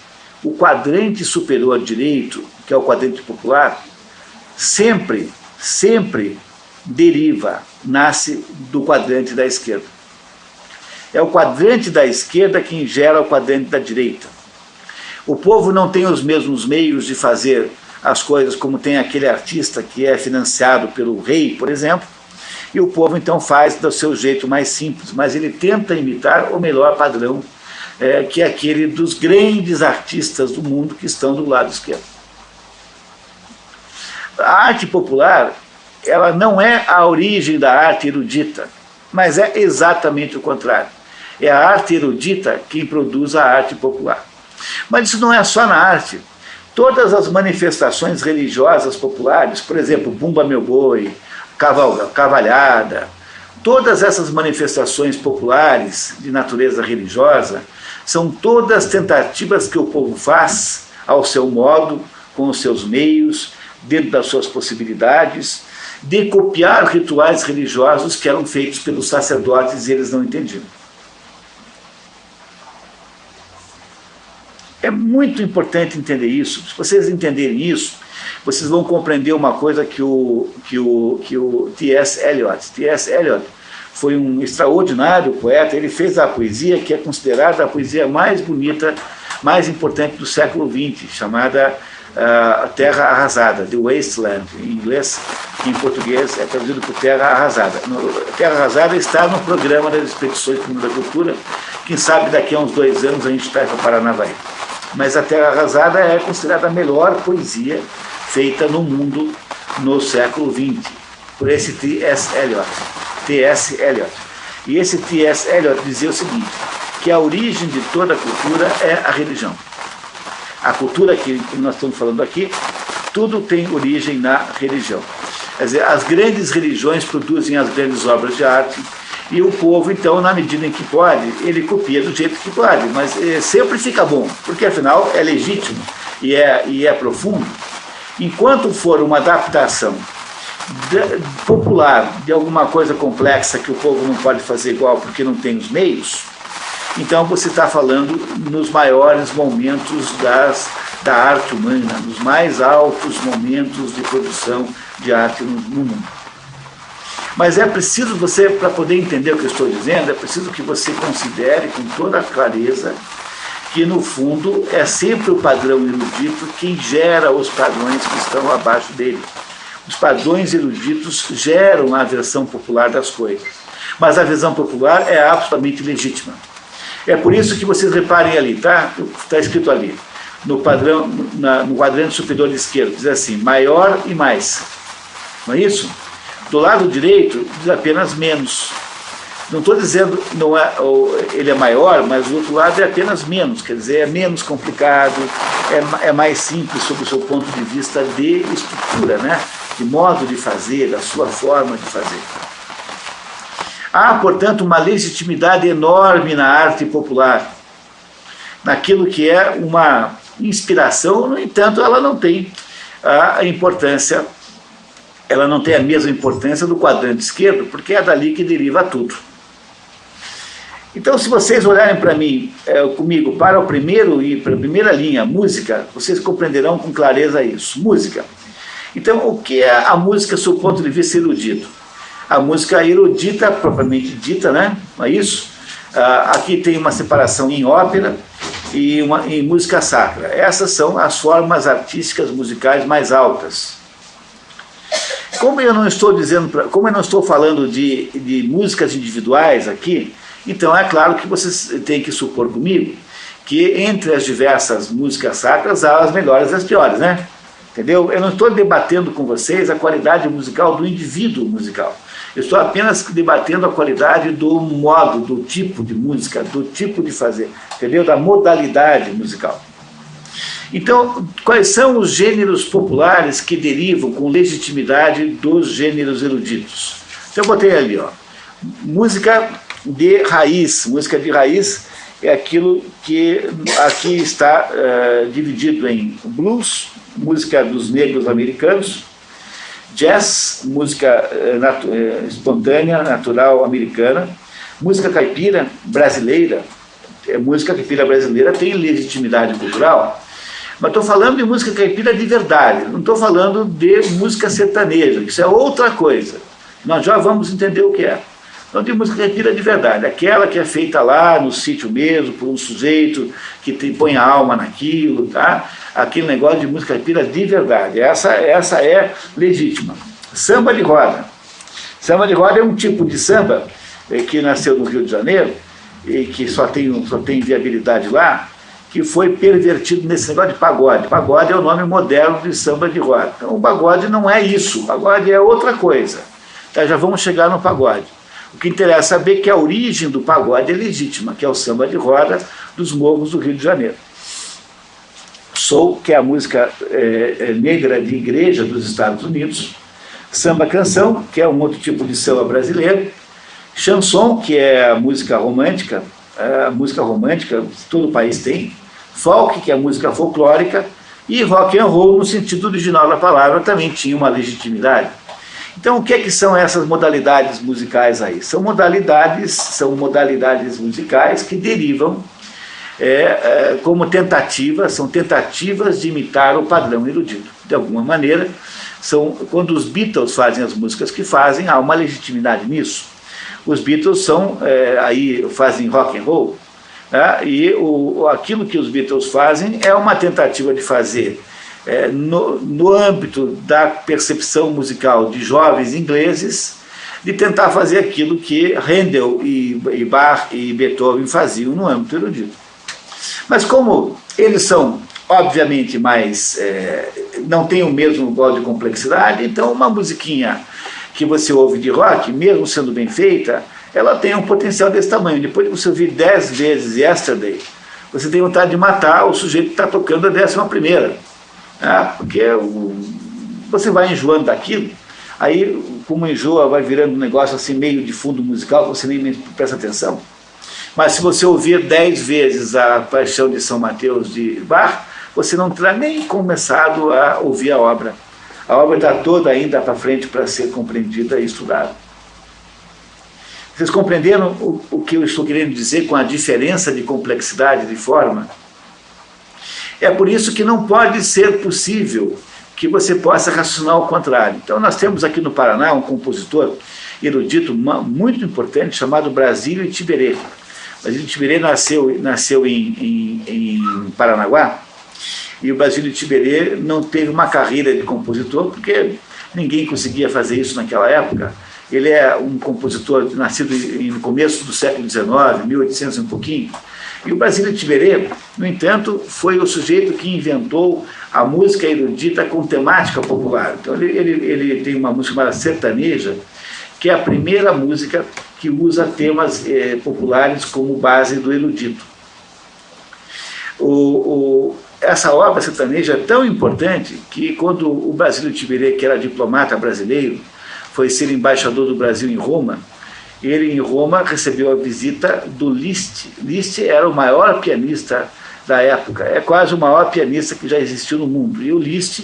o quadrante superior direito, que é o quadrante popular, sempre deriva, nasce do quadrante da esquerda. É o quadrante da esquerda quem gera o quadrante da direita. O povo não tem os mesmos meios de fazer as coisas como tem aquele artista que é financiado pelo rei, por exemplo, e o povo então faz do seu jeito mais simples, mas ele tenta imitar o melhor padrão, que é aquele dos grandes artistas do mundo que estão do lado esquerdo. A arte popular, ela não é a origem da arte erudita, mas é exatamente o contrário. É a arte erudita quem produz a arte popular. Mas isso não é só na arte. Todas as manifestações religiosas populares, por exemplo, Bumba Meu Boi, Cavalhada, todas essas manifestações populares de natureza religiosa são todas tentativas que o povo faz ao seu modo, com os seus meios, dentro das suas possibilidades, de copiar rituais religiosos que eram feitos pelos sacerdotes e eles não entendiam. É muito importante entender isso. Se vocês entenderem isso, vocês vão compreender uma coisa que o T.S. Eliot. T.S. Eliot foi um extraordinário poeta. Ele fez a poesia que é considerada a poesia mais bonita, mais importante do século XX, chamada Terra Arrasada, The Wasteland, em inglês, que em português é traduzido por Terra Arrasada. Terra Arrasada está no programa das Expedições para o Mundo da Cultura. Quem sabe daqui a uns 2 anos a gente vai para Paranavaí. Mas a Terra Arrasada é considerada a melhor poesia feita no mundo no século XX, por esse T.S. Eliot. T.S. Eliot. E esse T.S. Eliot dizia o seguinte, que a origem de toda a cultura é a religião. A cultura que nós estamos falando aqui, tudo tem origem na religião. Quer dizer, as grandes religiões produzem as grandes obras de arte, e o povo, então, na medida em que pode, ele copia do jeito que pode, mas sempre fica bom, porque afinal é legítimo e é profundo. Enquanto for uma adaptação popular de alguma coisa complexa que o povo não pode fazer igual porque não tem os meios, então você está falando nos maiores momentos da arte humana, nos mais altos momentos de produção de arte no mundo. Mas é preciso você, para poder entender o que eu estou dizendo, é preciso que você considere com toda a clareza que, no fundo, é sempre o padrão erudito quem gera os padrões que estão abaixo dele. Os padrões eruditos geram a versão popular das coisas. Mas a visão popular é absolutamente legítima. É por isso que vocês reparem ali, tá? Está escrito ali, no padrão, no quadrante superior esquerdo, diz assim, maior e mais. Não é isso? Do lado direito, diz apenas menos. Não estou dizendo não é, ele é maior, mas do outro lado é apenas menos, quer dizer, é menos complicado, é mais simples sob o seu ponto de vista de estrutura, né? De modo de fazer, da sua forma de fazer. Há, portanto, uma legitimidade enorme na arte popular, naquilo que é uma inspiração, no entanto, ela não tem a importância. Ela não tem a mesma importância do quadrante esquerdo, porque é dali que deriva tudo. Então, se vocês olharem para mim, comigo, para o primeiro e para a primeira linha, música, vocês compreenderão com clareza isso. Música. Então, o que é a música sob o ponto de vista erudito? A música erudita, propriamente dita, né? Não é isso? Aqui tem uma separação em ópera e em música sacra. Essas são as formas artísticas musicais mais altas. Como eu não estou falando de músicas individuais aqui, então é claro que vocês têm que supor comigo que entre as diversas músicas sacras há as melhores e as piores, né? Entendeu? Eu não estou debatendo com vocês a qualidade musical do indivíduo musical. Eu estou apenas debatendo a qualidade do modo, do tipo de música, do tipo de fazer, entendeu? Da modalidade musical. Então, quais são os gêneros populares que derivam com legitimidade dos gêneros eruditos? Então, eu botei ali, ó, música de raiz. Música de raiz é aquilo que aqui está dividido em blues, música dos negros americanos, jazz, música espontânea, natural americana, música caipira brasileira. Música caipira brasileira tem legitimidade cultural, mas estou falando de música caipira de verdade, não estou falando de música sertaneja, isso é outra coisa. Nós já vamos entender o que é. Então, de música caipira de verdade, aquela que é feita lá no sítio mesmo, por um sujeito que põe a alma naquilo, tá? Aquele negócio de música caipira de verdade, essa é legítima. Samba de roda. Samba de roda é um tipo de samba que nasceu no Rio de Janeiro e que só tem viabilidade lá, que foi pervertido nesse negócio de pagode. Pagode é o nome moderno de samba de roda. Então, o pagode não é isso, o pagode é outra coisa. Então, já vamos chegar no pagode. O que interessa é saber que a origem do pagode é legítima, que é o samba de roda dos morros do Rio de Janeiro. Soul, que é a música negra de igreja dos Estados Unidos. Samba canção, que é um outro tipo de samba brasileiro. Chanson, que é a música romântica todo o país tem. Folk, que é a música folclórica. E rock and roll, no sentido original da palavra, também tinha uma legitimidade. Então, o que é que são essas modalidades musicais aí? São modalidades musicais que derivam como são tentativas de imitar o padrão erudito. De alguma maneira, quando os Beatles fazem as músicas que fazem, há uma legitimidade nisso. Os Beatles fazem rock and roll, né? E aquilo que os Beatles fazem é uma tentativa de fazer no âmbito da percepção musical de jovens ingleses, de tentar fazer aquilo que Handel e Bach e Beethoven faziam no âmbito erudito. Mas como eles são, obviamente, não têm o mesmo grau de complexidade, então uma musiquinha que você ouve de rock, mesmo sendo bem feita, ela tem um potencial desse tamanho. Depois de você ouvir 10 vezes Yesterday, você tem vontade de matar o sujeito que está tocando a 11ª. Porque você vai enjoando daquilo, aí como enjoa vai virando um negócio assim meio de fundo musical, você nem presta atenção. Mas se você ouvir 10 vezes a Paixão de São Mateus de Bach, você não terá nem começado a ouvir a obra. A obra está toda ainda para frente para ser compreendida e estudada. Vocês compreenderam o que eu estou querendo dizer com a diferença de complexidade de forma? É por isso que não pode ser possível que você possa raciocinar ao contrário. Então, nós temos aqui no Paraná um compositor erudito muito importante chamado Brasílio Tiberê. Brasílio Tiberê nasceu em Paranaguá, e o Brasílio Tiberê não teve uma carreira de compositor, porque ninguém conseguia fazer isso naquela época. Ele é um compositor nascido no começo do século XIX, 1800 e um pouquinho. E o Brasílio Tiberê, no entanto, foi o sujeito que inventou a música erudita com temática popular. Então ele tem uma música chamada Sertaneja, que é a primeira música que usa temas populares como base do erudito. Essa obra sertaneja é tão importante que quando o Brasílio Tiberê, que era diplomata brasileiro, foi ser embaixador do Brasil em Roma, ele em Roma recebeu a visita do Liszt. Liszt era o maior pianista da época, é quase o maior pianista que já existiu no mundo. E o Liszt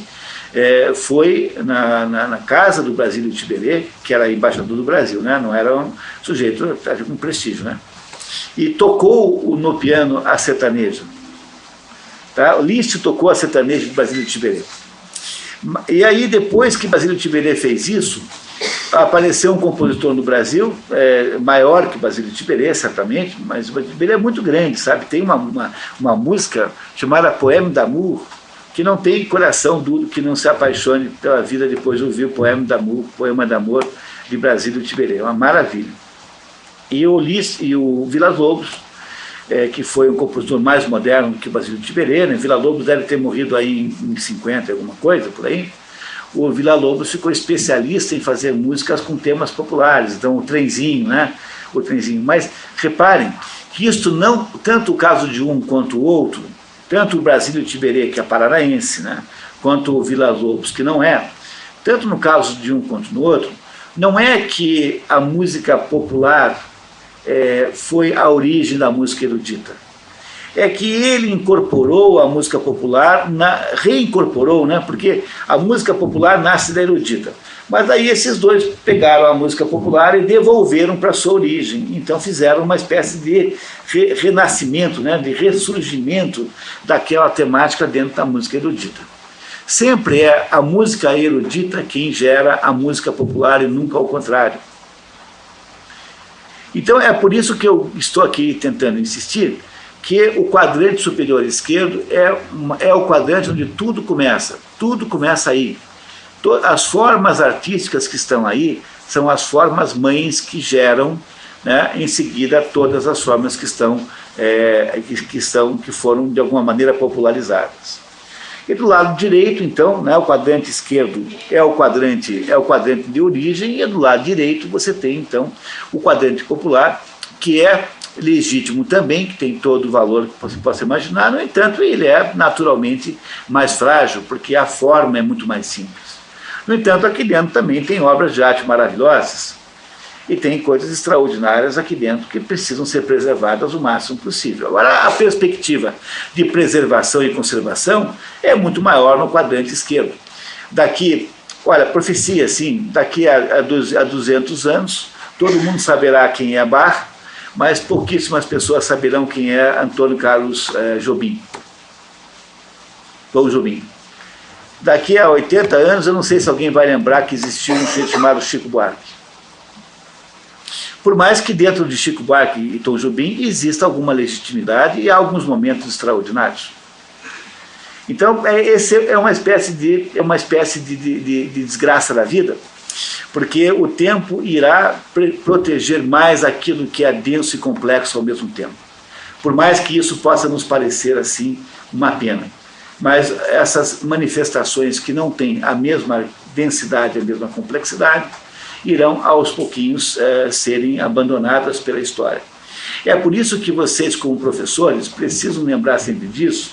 foi na casa do Brasílio Tiberê, que era embaixador do Brasil, né? Não era um sujeito com prestígio, né? e tocou no piano a sertaneja. Tá? O Liszt tocou a sertaneja de Basílio Tiberê. E aí, depois que Basílio Tiberê fez isso, apareceu um compositor no Brasil, maior que Basílio Tiberê, certamente, mas o Basílio Tiberê é muito grande, sabe? Tem uma música chamada Poème d'amour, que não tem coração duro que não se apaixone pela vida depois de ouvir o Poema d'Amor de Basílio Tiberê. É uma maravilha. E o Villa-Lobos, que foi um compositor mais moderno que o Basílio Tiberê, né? Villa-Lobos deve ter morrido aí em 50, alguma coisa, por aí. O Villa-Lobos ficou especialista em fazer músicas com temas populares, então o trenzinho, né? O trenzinho. Mas reparem que isto não, tanto o caso de um quanto o outro, tanto o Basílio Tiberê, que é paranaense, né? Quanto o Villa-Lobos, que não é, tanto no caso de um quanto no outro, não é que a música popular foi a origem da música erudita. É que ele incorporou a música popular, reincorporou, né? Porque a música popular nasce da erudita. Mas aí esses dois pegaram a música popular e devolveram para a sua origem. Então fizeram uma espécie de renascimento, né? De ressurgimento daquela temática dentro da música erudita. Sempre é a música erudita quem gera a música popular e nunca ao contrário. Então é por isso que eu estou aqui tentando insistir que o quadrante superior esquerdo é o quadrante onde tudo começa aí. As formas artísticas que estão aí são as formas mães que geram, né, em seguida todas as formas que foram de alguma maneira popularizadas. E do lado direito, então, né, o quadrante esquerdo é o quadrante de origem, e do lado direito você tem, então, o quadrante popular, que é legítimo também, que tem todo o valor que você possa imaginar, no entanto, ele é naturalmente mais frágil, porque a forma é muito mais simples. No entanto, aqui dentro também tem obras de arte maravilhosas, e tem coisas extraordinárias aqui dentro que precisam ser preservadas o máximo possível. Agora, a perspectiva de preservação e conservação é muito maior no quadrante esquerdo. Daqui, olha, profecia assim, daqui a 200 anos, todo mundo saberá quem é Bach, mas pouquíssimas pessoas saberão quem é Antônio Carlos Jobim. Tom Jobim. Daqui a 80 anos, eu não sei se alguém vai lembrar que existiu um sujeito chamado Chico Buarque. Por mais que dentro de Chico Buarque e Tom Jobim exista alguma legitimidade e há alguns momentos extraordinários. Então, esse é uma espécie de desgraça da vida, porque o tempo irá proteger mais aquilo que é denso e complexo ao mesmo tempo. Por mais que isso possa nos parecer assim uma pena. Mas essas manifestações que não têm a mesma densidade, a mesma complexidade, irão aos pouquinhos serem abandonadas pela história. É por isso que vocês, como professores, precisam lembrar sempre disso,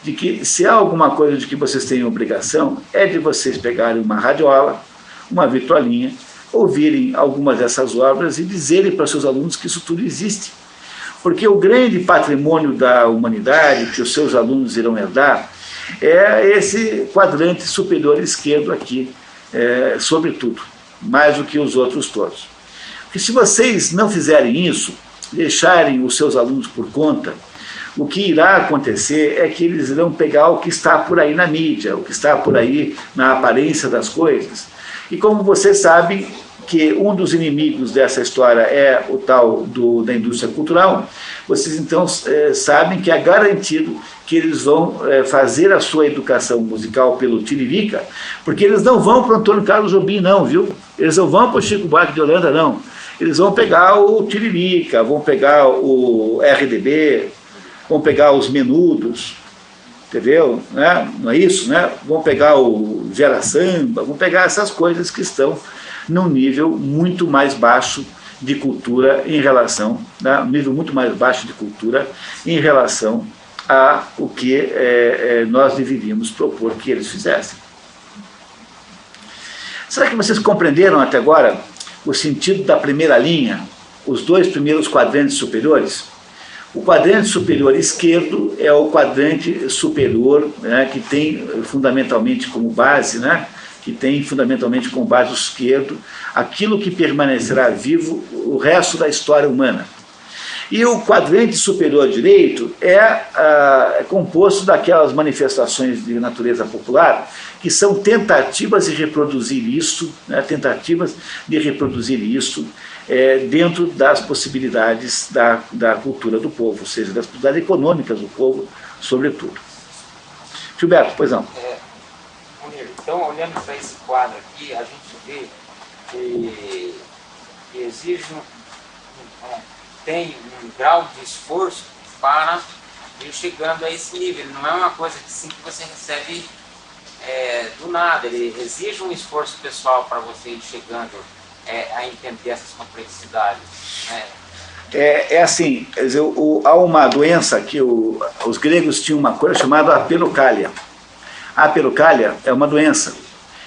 de que se há alguma coisa de que vocês têm obrigação, é de vocês pegarem uma radiola, uma vitrolinha, ouvirem algumas dessas obras e dizerem para seus alunos que isso tudo existe. Porque o grande patrimônio da humanidade que os seus alunos irão herdar é esse quadrante superior esquerdo aqui, sobretudo, mais do que os outros todos. Porque se vocês não fizerem isso, deixarem os seus alunos por conta, o que irá acontecer é que eles irão pegar o que está por aí na mídia, o que está por aí na aparência das coisas. E como vocês sabem que um dos inimigos dessa história é o tal da indústria cultural, vocês então sabem que é garantido que eles vão fazer a sua educação musical pelo Tiririca, porque eles não vão para o Antônio Carlos Jobim não, viu? Eles não vão para o Chico Buarque de Holanda não. Eles vão pegar o Tiririca, vão pegar o RDB, vão pegar os Menudos, entendeu? Né? Não é isso, né? Vão pegar o Gera Samba, vão pegar essas coisas que estão num nível muito mais baixo de cultura em relação, né? Um nível muito mais baixo de cultura em relação a o que nós deveríamos propor que eles fizessem. Será que vocês compreenderam até agora o sentido da primeira linha, os dois primeiros quadrantes superiores? O quadrante superior esquerdo é o quadrante superior, né, que tem fundamentalmente como base, né, que tem fundamentalmente como base o esquerdo, aquilo que permanecerá vivo o resto da história humana. E o quadrante superior direito é composto daquelas manifestações de natureza popular que são tentativas de reproduzir isso, né, dentro das possibilidades da cultura do povo, ou seja, das possibilidades econômicas do povo, sobretudo. Gilberto, pois não. Então, olhando para esse quadro aqui, a gente vê que exige tem um grau de esforço para ir chegando a esse nível. Não é uma coisa que, sim, que você recebe do nada. Ele exige um esforço pessoal para você ir chegando a entender essas complexidades. Né? Assim, quer dizer, há uma doença que os gregos tinham uma coisa chamada apelucália. A apelucália é uma doença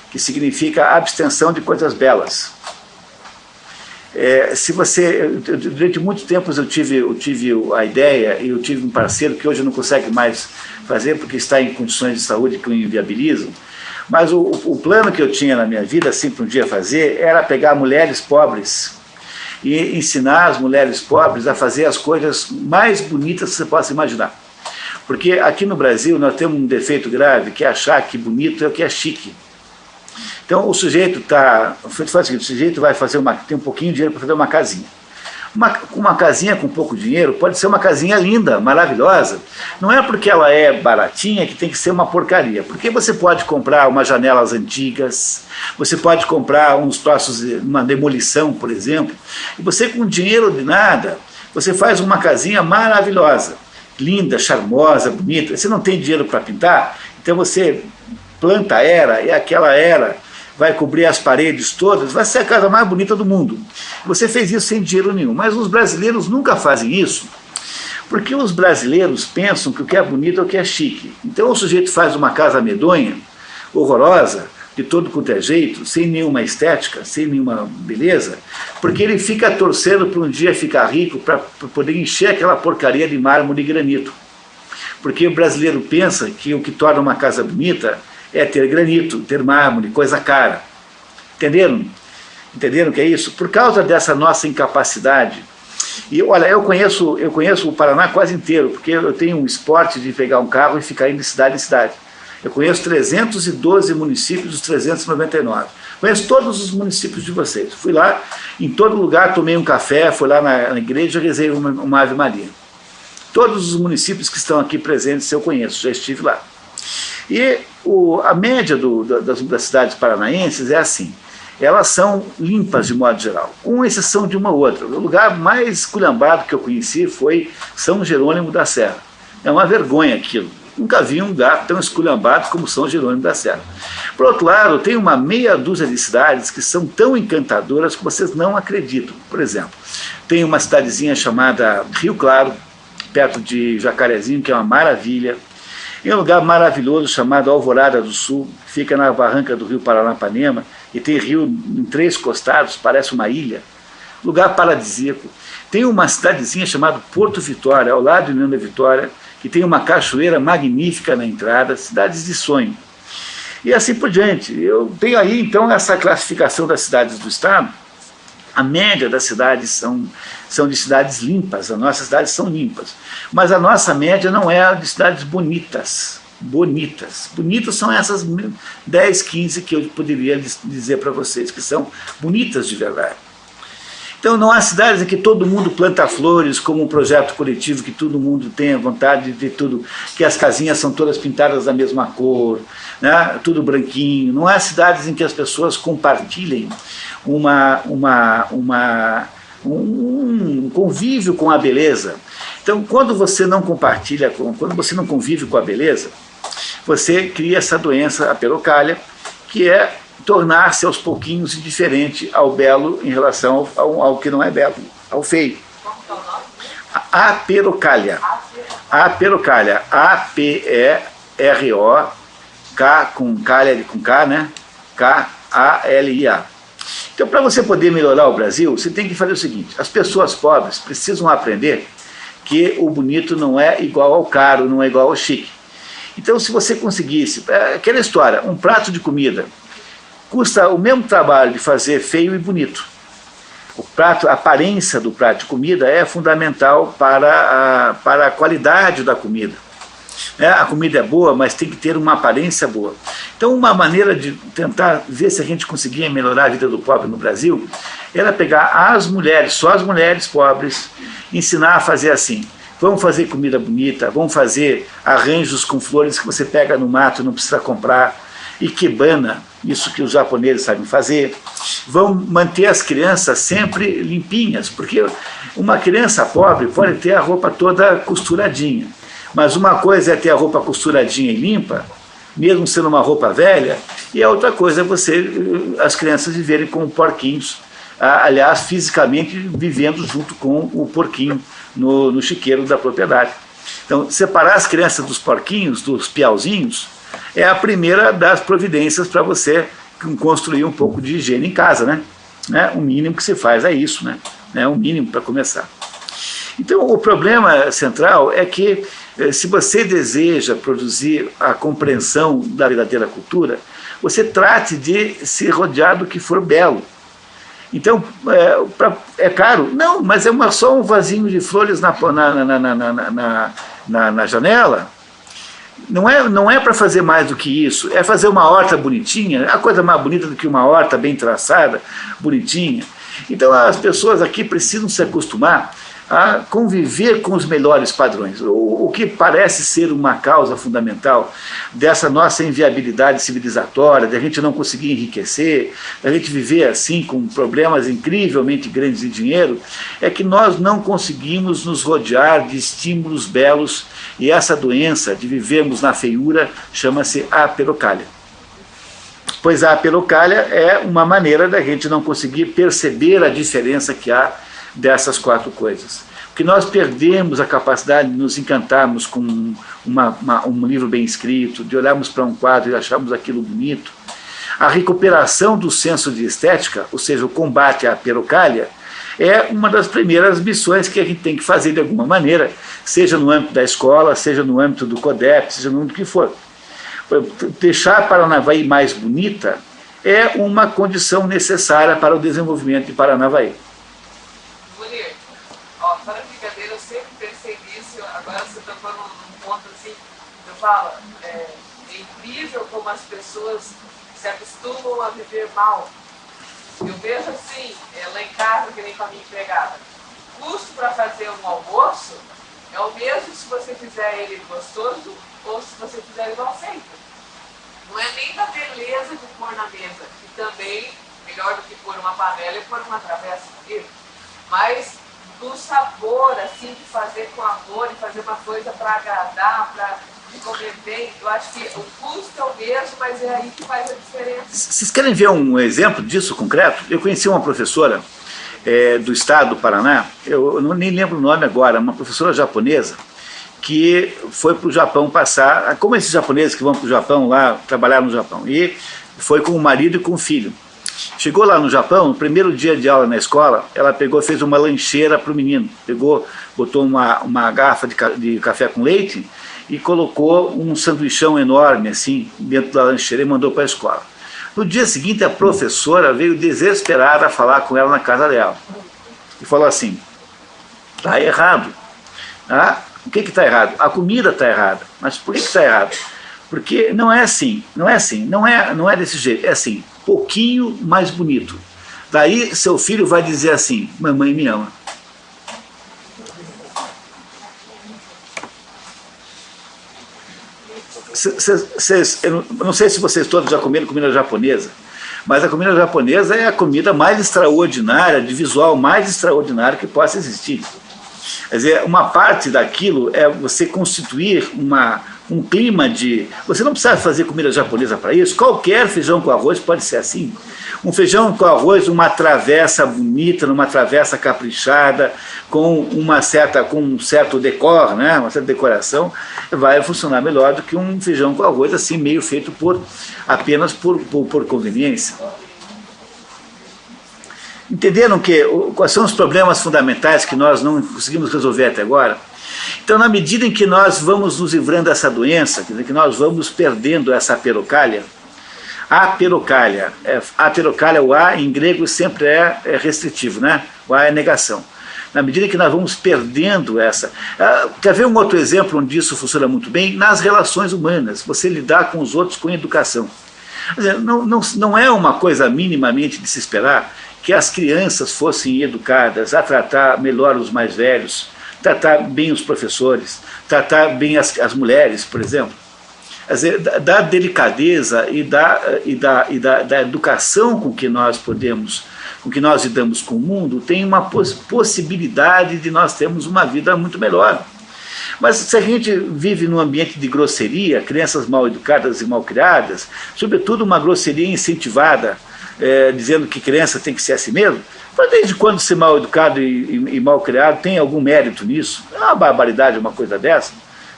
que significa abstenção de coisas belas. Durante muitos tempos eu tive a ideia, e eu tive um parceiro que hoje não consegue mais fazer porque está em condições de saúde que o inviabilizam, mas o plano que eu tinha na minha vida, assim, para um dia fazer, era pegar mulheres pobres e ensinar as mulheres pobres a fazer as coisas mais bonitas que você possa imaginar. Porque aqui no Brasil nós temos um defeito grave, que é achar que bonito é o que é chique. Então o sujeito faz o seguinte, o sujeito vai tem um pouquinho de dinheiro para fazer uma casinha. Uma casinha com pouco dinheiro pode ser uma casinha linda, maravilhosa. Não é porque ela é baratinha que tem que ser uma porcaria. Porque você pode comprar umas janelas antigas, você pode comprar uns troços, uma demolição, por exemplo, e você com dinheiro de nada, você faz uma casinha maravilhosa, linda, charmosa, bonita. Você não tem dinheiro para pintar, então você planta era, e aquela era vai cobrir as paredes todas, vai ser a casa mais bonita do mundo. Você fez isso sem dinheiro nenhum, mas os brasileiros nunca fazem isso, porque os brasileiros pensam que o que é bonito é o que é chique. Então o sujeito faz uma casa medonha, horrorosa, de todo quanto é jeito, sem nenhuma estética, sem nenhuma beleza, porque ele fica torcendo para um dia ficar rico, para poder encher aquela porcaria de mármore e granito. Porque o brasileiro pensa que o que torna uma casa bonita é ter granito, ter mármore, coisa cara. Entenderam? Entenderam o que é isso? Por causa dessa nossa incapacidade. E olha, eu conheço o Paraná quase inteiro, porque eu tenho um esporte de pegar um carro e ficar indo de cidade em cidade. Eu conheço 312 municípios dos 399. Conheço todos os municípios de vocês. Fui lá, em todo lugar, tomei um café, fui lá na igreja e rezei uma Ave Maria. Todos os municípios que estão aqui presentes eu conheço, já estive lá. E a média das cidades paranaenses é assim, elas são limpas de modo geral, com exceção de uma outra. O lugar mais esculhambado que eu conheci foi São Jerônimo da Serra. É uma vergonha aquilo, nunca vi um lugar tão esculhambado como São Jerônimo da Serra. Por outro lado, tem uma meia dúzia de cidades que são tão encantadoras que vocês não acreditam. Por exemplo, tem uma cidadezinha chamada Rio Claro, perto de Jacarezinho, que é uma maravilha. Em um lugar maravilhoso chamado Alvorada do Sul, fica na barranca do rio Paranapanema, e tem rio em 3 costados, parece uma ilha. Lugar paradisíaco. Tem uma cidadezinha chamada Porto Vitória, ao lado de União da Vitória, que tem uma cachoeira magnífica na entrada, cidades de sonho. E assim por diante. Eu tenho aí, então, essa classificação das cidades do Estado. A média das cidades são de cidades limpas, as nossas cidades são limpas. Mas a nossa média não é a de cidades bonitas. Bonitas. Bonitas são essas 10, 15 que eu poderia dizer para vocês, que são bonitas de verdade. Então não há cidades em que todo mundo planta flores como um projeto coletivo, que todo mundo tenha vontade de tudo, que as casinhas são todas pintadas da mesma cor, né, tudo branquinho. Não há cidades em que as pessoas compartilhem um convívio com a beleza. Então, quando você não compartilha, quando você não convive com a beleza, você cria essa doença, a perocalha, que é tornar-se aos pouquinhos indiferente ao belo em relação ao que não é belo, ao feio. A perocalha. A perocalha. A-P-E-R-O-K com calha com K, né? K-A-L-I-A. Então, para você poder melhorar o Brasil, você tem que fazer o seguinte: as pessoas pobres precisam aprender que o bonito não é igual ao caro, não é igual ao chique. Então, se você conseguisse, aquela história, um prato de comida custa o mesmo trabalho de fazer feio e bonito. O prato, a aparência do prato de comida é fundamental para a qualidade da comida. A comida é boa, mas tem que ter uma aparência boa. Então, uma maneira de tentar ver se a gente conseguia melhorar a vida do pobre no Brasil era pegar as mulheres, só as mulheres pobres, ensinar a fazer assim. Vamos fazer comida bonita, vamos fazer arranjos com flores que você pega no mato, não precisa comprar, ikebana, isso que os japoneses sabem fazer. Vamos manter as crianças sempre limpinhas, porque uma criança pobre pode ter a roupa toda costuradinha, mas uma coisa é ter a roupa costuradinha e limpa, mesmo sendo uma roupa velha, e a outra coisa é as crianças viverem como porquinhos, aliás, fisicamente vivendo junto com o porquinho no chiqueiro da propriedade. Então, separar as crianças dos porquinhos, dos piauzinhos, é a primeira das providências para você construir um pouco de higiene em casa, né? O mínimo que se faz é isso, né? O mínimo para começar. Então, o problema central é que, se você deseja produzir a compreensão da verdadeira cultura, você trate de se rodear do que for belo. Então, é caro? Não, mas é só um vasinho de flores na janela. Não é para fazer mais do que isso, é fazer uma horta bonitinha, a coisa mais bonita do que uma horta bem traçada, bonitinha. Então, as pessoas aqui precisam se acostumar a conviver com os melhores padrões. O que parece ser uma causa fundamental dessa nossa inviabilidade civilizatória, de a gente não conseguir enriquecer, de a gente viver assim com problemas incrivelmente grandes de dinheiro, é que nós não conseguimos nos rodear de estímulos belos, e essa doença de vivermos na feiura chama-se aperocalia. Pois a aperocalia é uma maneira da gente não conseguir perceber a diferença que há dessas quatro coisas. Porque nós perdemos a capacidade de nos encantarmos com um livro bem escrito, de olharmos para um quadro e acharmos aquilo bonito. A recuperação do senso de estética, ou seja, o combate à aperocalia, é uma das primeiras missões que a gente tem que fazer de alguma maneira, seja no âmbito da escola, seja no âmbito do CODEP, seja no âmbito que for. Deixar Paranavaí mais bonita é uma condição necessária para o desenvolvimento de Paranavaí. Para brincadeira, eu sempre pensei nisso, agora você tocou num ponto assim, eu falo, é incrível como as pessoas se acostumam a viver mal. Eu vejo assim, lá em casa, que nem com a minha empregada, o custo para fazer um almoço é o mesmo se você fizer ele gostoso ou se você fizer ele mal feito. Não é nem da beleza de pôr na mesa, que também, melhor do que pôr uma panela e pôr uma travessa ali, mas do sabor, assim, de fazer com amor e fazer uma coisa para agradar, para comer bem. Eu acho que o custo é o mesmo, mas é aí que faz a diferença. Vocês querem ver um exemplo disso concreto? Eu conheci uma professora do estado do Paraná, eu nem lembro o nome agora, uma professora japonesa, que foi para o Japão passar, como esses japoneses que vão para o Japão lá, trabalhar no Japão, e foi com o marido e com o filho. Chegou lá no Japão, no primeiro dia de aula na escola, ela fez uma lancheira para o menino, botou uma garrafa de café com leite e colocou um sanduichão enorme assim dentro da lancheira e mandou para a escola. No dia seguinte, a professora veio desesperada falar com ela na casa dela e falou assim: está errado. O que está errado? A comida está errada. Mas por que está errado? Porque não é assim, não é desse jeito, é assim, pouquinho mais bonito. Daí seu filho vai dizer assim: mamãe me ama. Eu não sei se vocês todos já comeram comida japonesa, mas a comida japonesa é a comida mais extraordinária, de visual mais extraordinário que possa existir. Quer dizer, uma parte daquilo é você constituir um clima de... Você não precisa fazer comida japonesa para isso, qualquer feijão com arroz pode ser assim. Um feijão com arroz, uma travessa bonita, numa travessa caprichada, com um certo decor, né, uma certa decoração, vai funcionar melhor do que um feijão com arroz assim, meio feito apenas por conveniência. Entenderam quais são os problemas fundamentais que nós não conseguimos resolver até agora? Então, na medida em que nós vamos nos livrando dessa doença, quer dizer, que nós vamos perdendo essa aperocalia, Aperocália. Aperocália, o A em grego sempre é restritivo, né? O A é negação. Na medida que nós vamos perdendo essa... Quer ver um outro exemplo onde isso funciona muito bem? Nas relações humanas, você lidar com os outros com educação. Quer dizer, não é uma coisa minimamente de se esperar que as crianças fossem educadas a tratar melhor os mais velhos, tratar bem os professores, tratar bem as mulheres, por exemplo. Quer dizer, da delicadeza e da educação com que nós podemos, com que nós lidamos com o mundo, tem uma possibilidade de nós termos uma vida muito melhor. Mas se a gente vive num ambiente de grosseria, crianças mal educadas e mal criadas, sobretudo uma grosseria incentivada, dizendo que criança tem que ser assim mesmo, mas desde quando ser mal educado e mal criado tem algum mérito nisso? É uma barbaridade uma coisa dessa.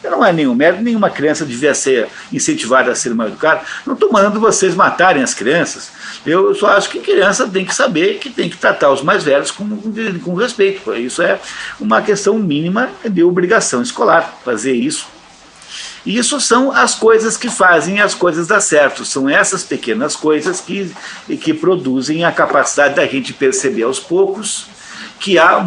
Não é nenhum mérito, nenhuma criança devia ser incentivada a ser mal educada. Não estou mandando vocês matarem as crianças. Eu só acho que criança tem que saber que tem que tratar os mais velhos com respeito. Isso é uma questão mínima de obrigação escolar, fazer isso. E isso são as coisas que fazem as coisas dar certo. São essas pequenas coisas que produzem a capacidade da gente perceber aos poucos que há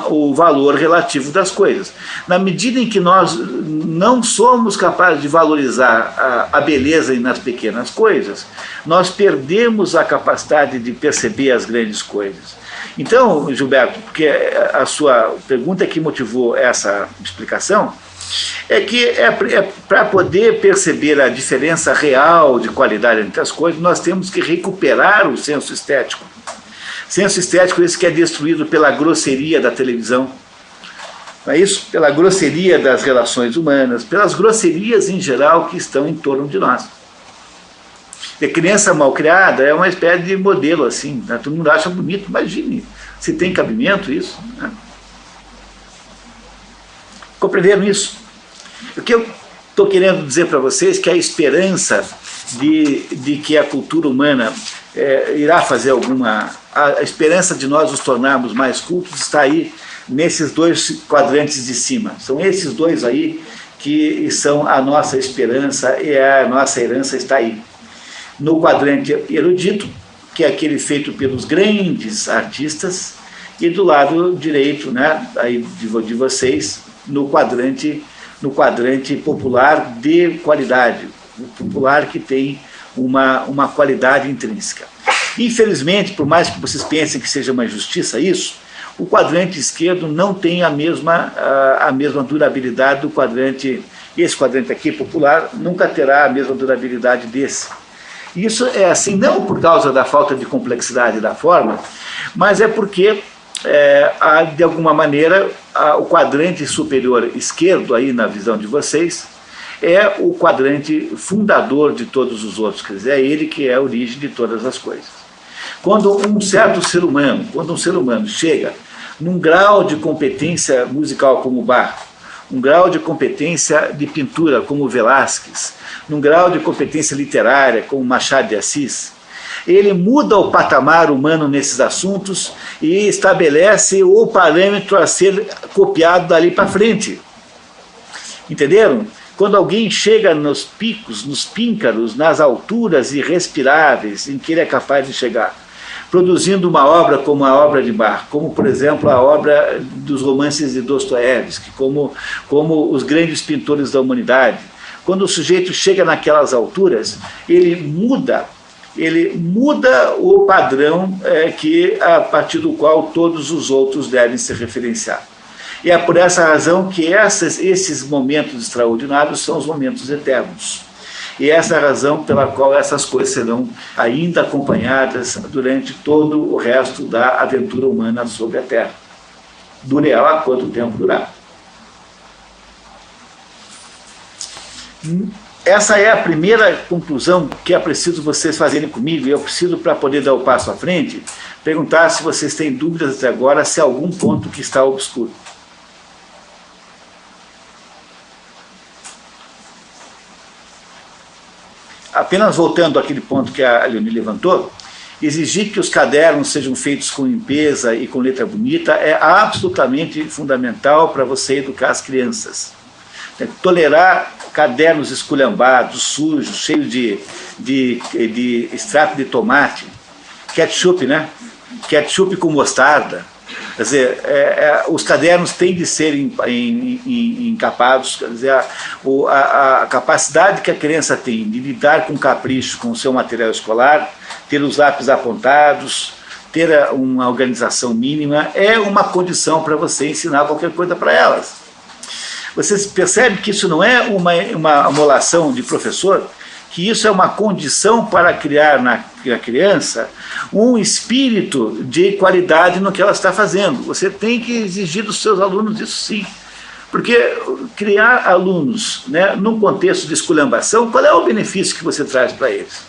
o valor relativo das coisas. Na medida em que nós não somos capazes de valorizar a beleza nas pequenas coisas, nós perdemos a capacidade de perceber as grandes coisas. Então, Gilberto, porque a sua pergunta que motivou essa explicação, é que para poder perceber a diferença real de qualidade entre as coisas, nós temos que recuperar o senso estético. Senso estético esse que é destruído pela grosseria da televisão, não é isso? Pela grosseria das relações humanas, pelas grosserias em geral que estão em torno de nós. A criança mal criada é uma espécie de modelo assim, né? Todo mundo acha bonito, imagine, se tem cabimento isso, né? Compreenderam isso? O que eu estou querendo dizer para vocês é que a esperança de que a cultura humana irá fazer a esperança de nós nos tornarmos mais cultos está aí nesses dois quadrantes de cima. São esses dois aí que são a nossa esperança e a nossa herança está aí. No quadrante erudito, que é aquele feito pelos grandes artistas, e do lado direito, né, aí de vocês, no quadrante popular de qualidade, o popular que tem uma qualidade intrínseca. Infelizmente, por mais que vocês pensem que seja uma injustiça isso, o quadrante esquerdo não tem a mesma durabilidade do quadrante, esse quadrante aqui popular nunca terá a mesma durabilidade desse. Isso é assim não por causa da falta de complexidade da forma, mas é porque de alguma maneira o quadrante superior esquerdo aí na visão de vocês é o quadrante fundador de todos os outros, quer dizer, é ele que é a origem de todas as coisas. Quando um ser humano chega num grau de competência musical como Bach, um grau de competência de pintura como Velázquez, num grau de competência literária como Machado de Assis, ele muda o patamar humano nesses assuntos e estabelece o parâmetro a ser copiado dali para frente. Entenderam? Quando alguém chega nos picos, nos píncaros, nas alturas irrespiráveis em que ele é capaz de chegar, produzindo uma obra como a obra de Bach, como, por exemplo, a obra dos romances de Dostoiévski, como os grandes pintores da humanidade, quando o sujeito chega naquelas alturas, ele muda o padrão a partir do qual todos os outros devem se referenciar. E é por essa razão que esses momentos extraordinários são os momentos eternos. E essa é a razão pela qual essas coisas serão ainda acompanhadas durante todo o resto da aventura humana sobre a Terra. Dure ela quanto tempo durar. Essa é a primeira conclusão que é preciso vocês fazerem comigo, e eu preciso, para poder dar o passo à frente, perguntar se vocês têm dúvidas até agora, se há algum ponto que está obscuro. Apenas voltando àquele ponto que a Leonie levantou, exigir que os cadernos sejam feitos com limpeza e com letra bonita é absolutamente fundamental para você educar as crianças. Tolerar cadernos esculhambados, sujos, cheios de extrato de tomate, ketchup, né? Ketchup com mostarda. Quer dizer, os cadernos têm de ser encapados, quer dizer, a capacidade que a criança tem de lidar com capricho com o seu material escolar, ter os lápis apontados, ter uma organização mínima, é uma condição para você ensinar qualquer coisa para elas. Você percebe que isso não é uma amolação de professor, que isso é uma condição para criar na criança um espírito de qualidade no que ela está fazendo. Você tem que exigir dos seus alunos isso sim. Porque criar alunos, né, num contexto de esculhambação, qual é o benefício que você traz para eles?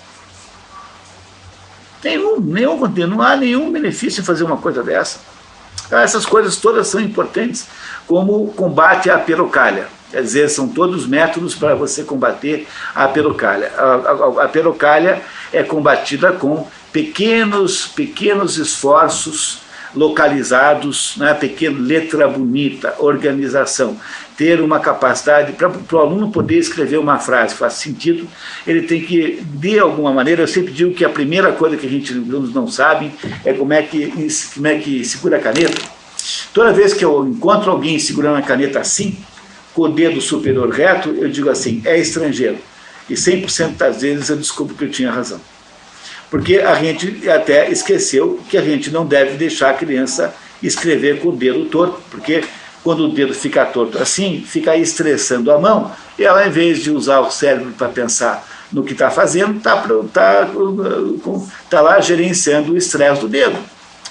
Não há nenhum benefício em fazer uma coisa dessa. Essas coisas todas são importantes, como o combate à perocalha. Quer dizer, são todos métodos para você combater a perocalha. A perocalha é combatida com pequenos esforços localizados, né? Letra bonita, organização. Ter uma capacidade, para o aluno poder escrever uma frase que faz sentido, ele tem que, de alguma maneira, eu sempre digo que a primeira coisa que a gente não sabe é como é que segura a caneta. Toda vez que eu encontro alguém segurando a caneta assim, com o dedo superior reto, eu digo assim, é estrangeiro. E 100% das vezes eu descubro que eu tinha razão. Porque a gente até esqueceu que a gente não deve deixar a criança escrever com o dedo torto, porque quando o dedo fica torto assim, fica estressando a mão, e ela, em vez de usar o cérebro para pensar no que está fazendo, está lá gerenciando o estresse do dedo.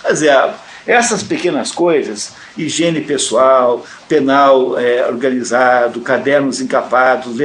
Quer dizer, essas pequenas coisas, higiene pessoal, penal organizado, cadernos encapados,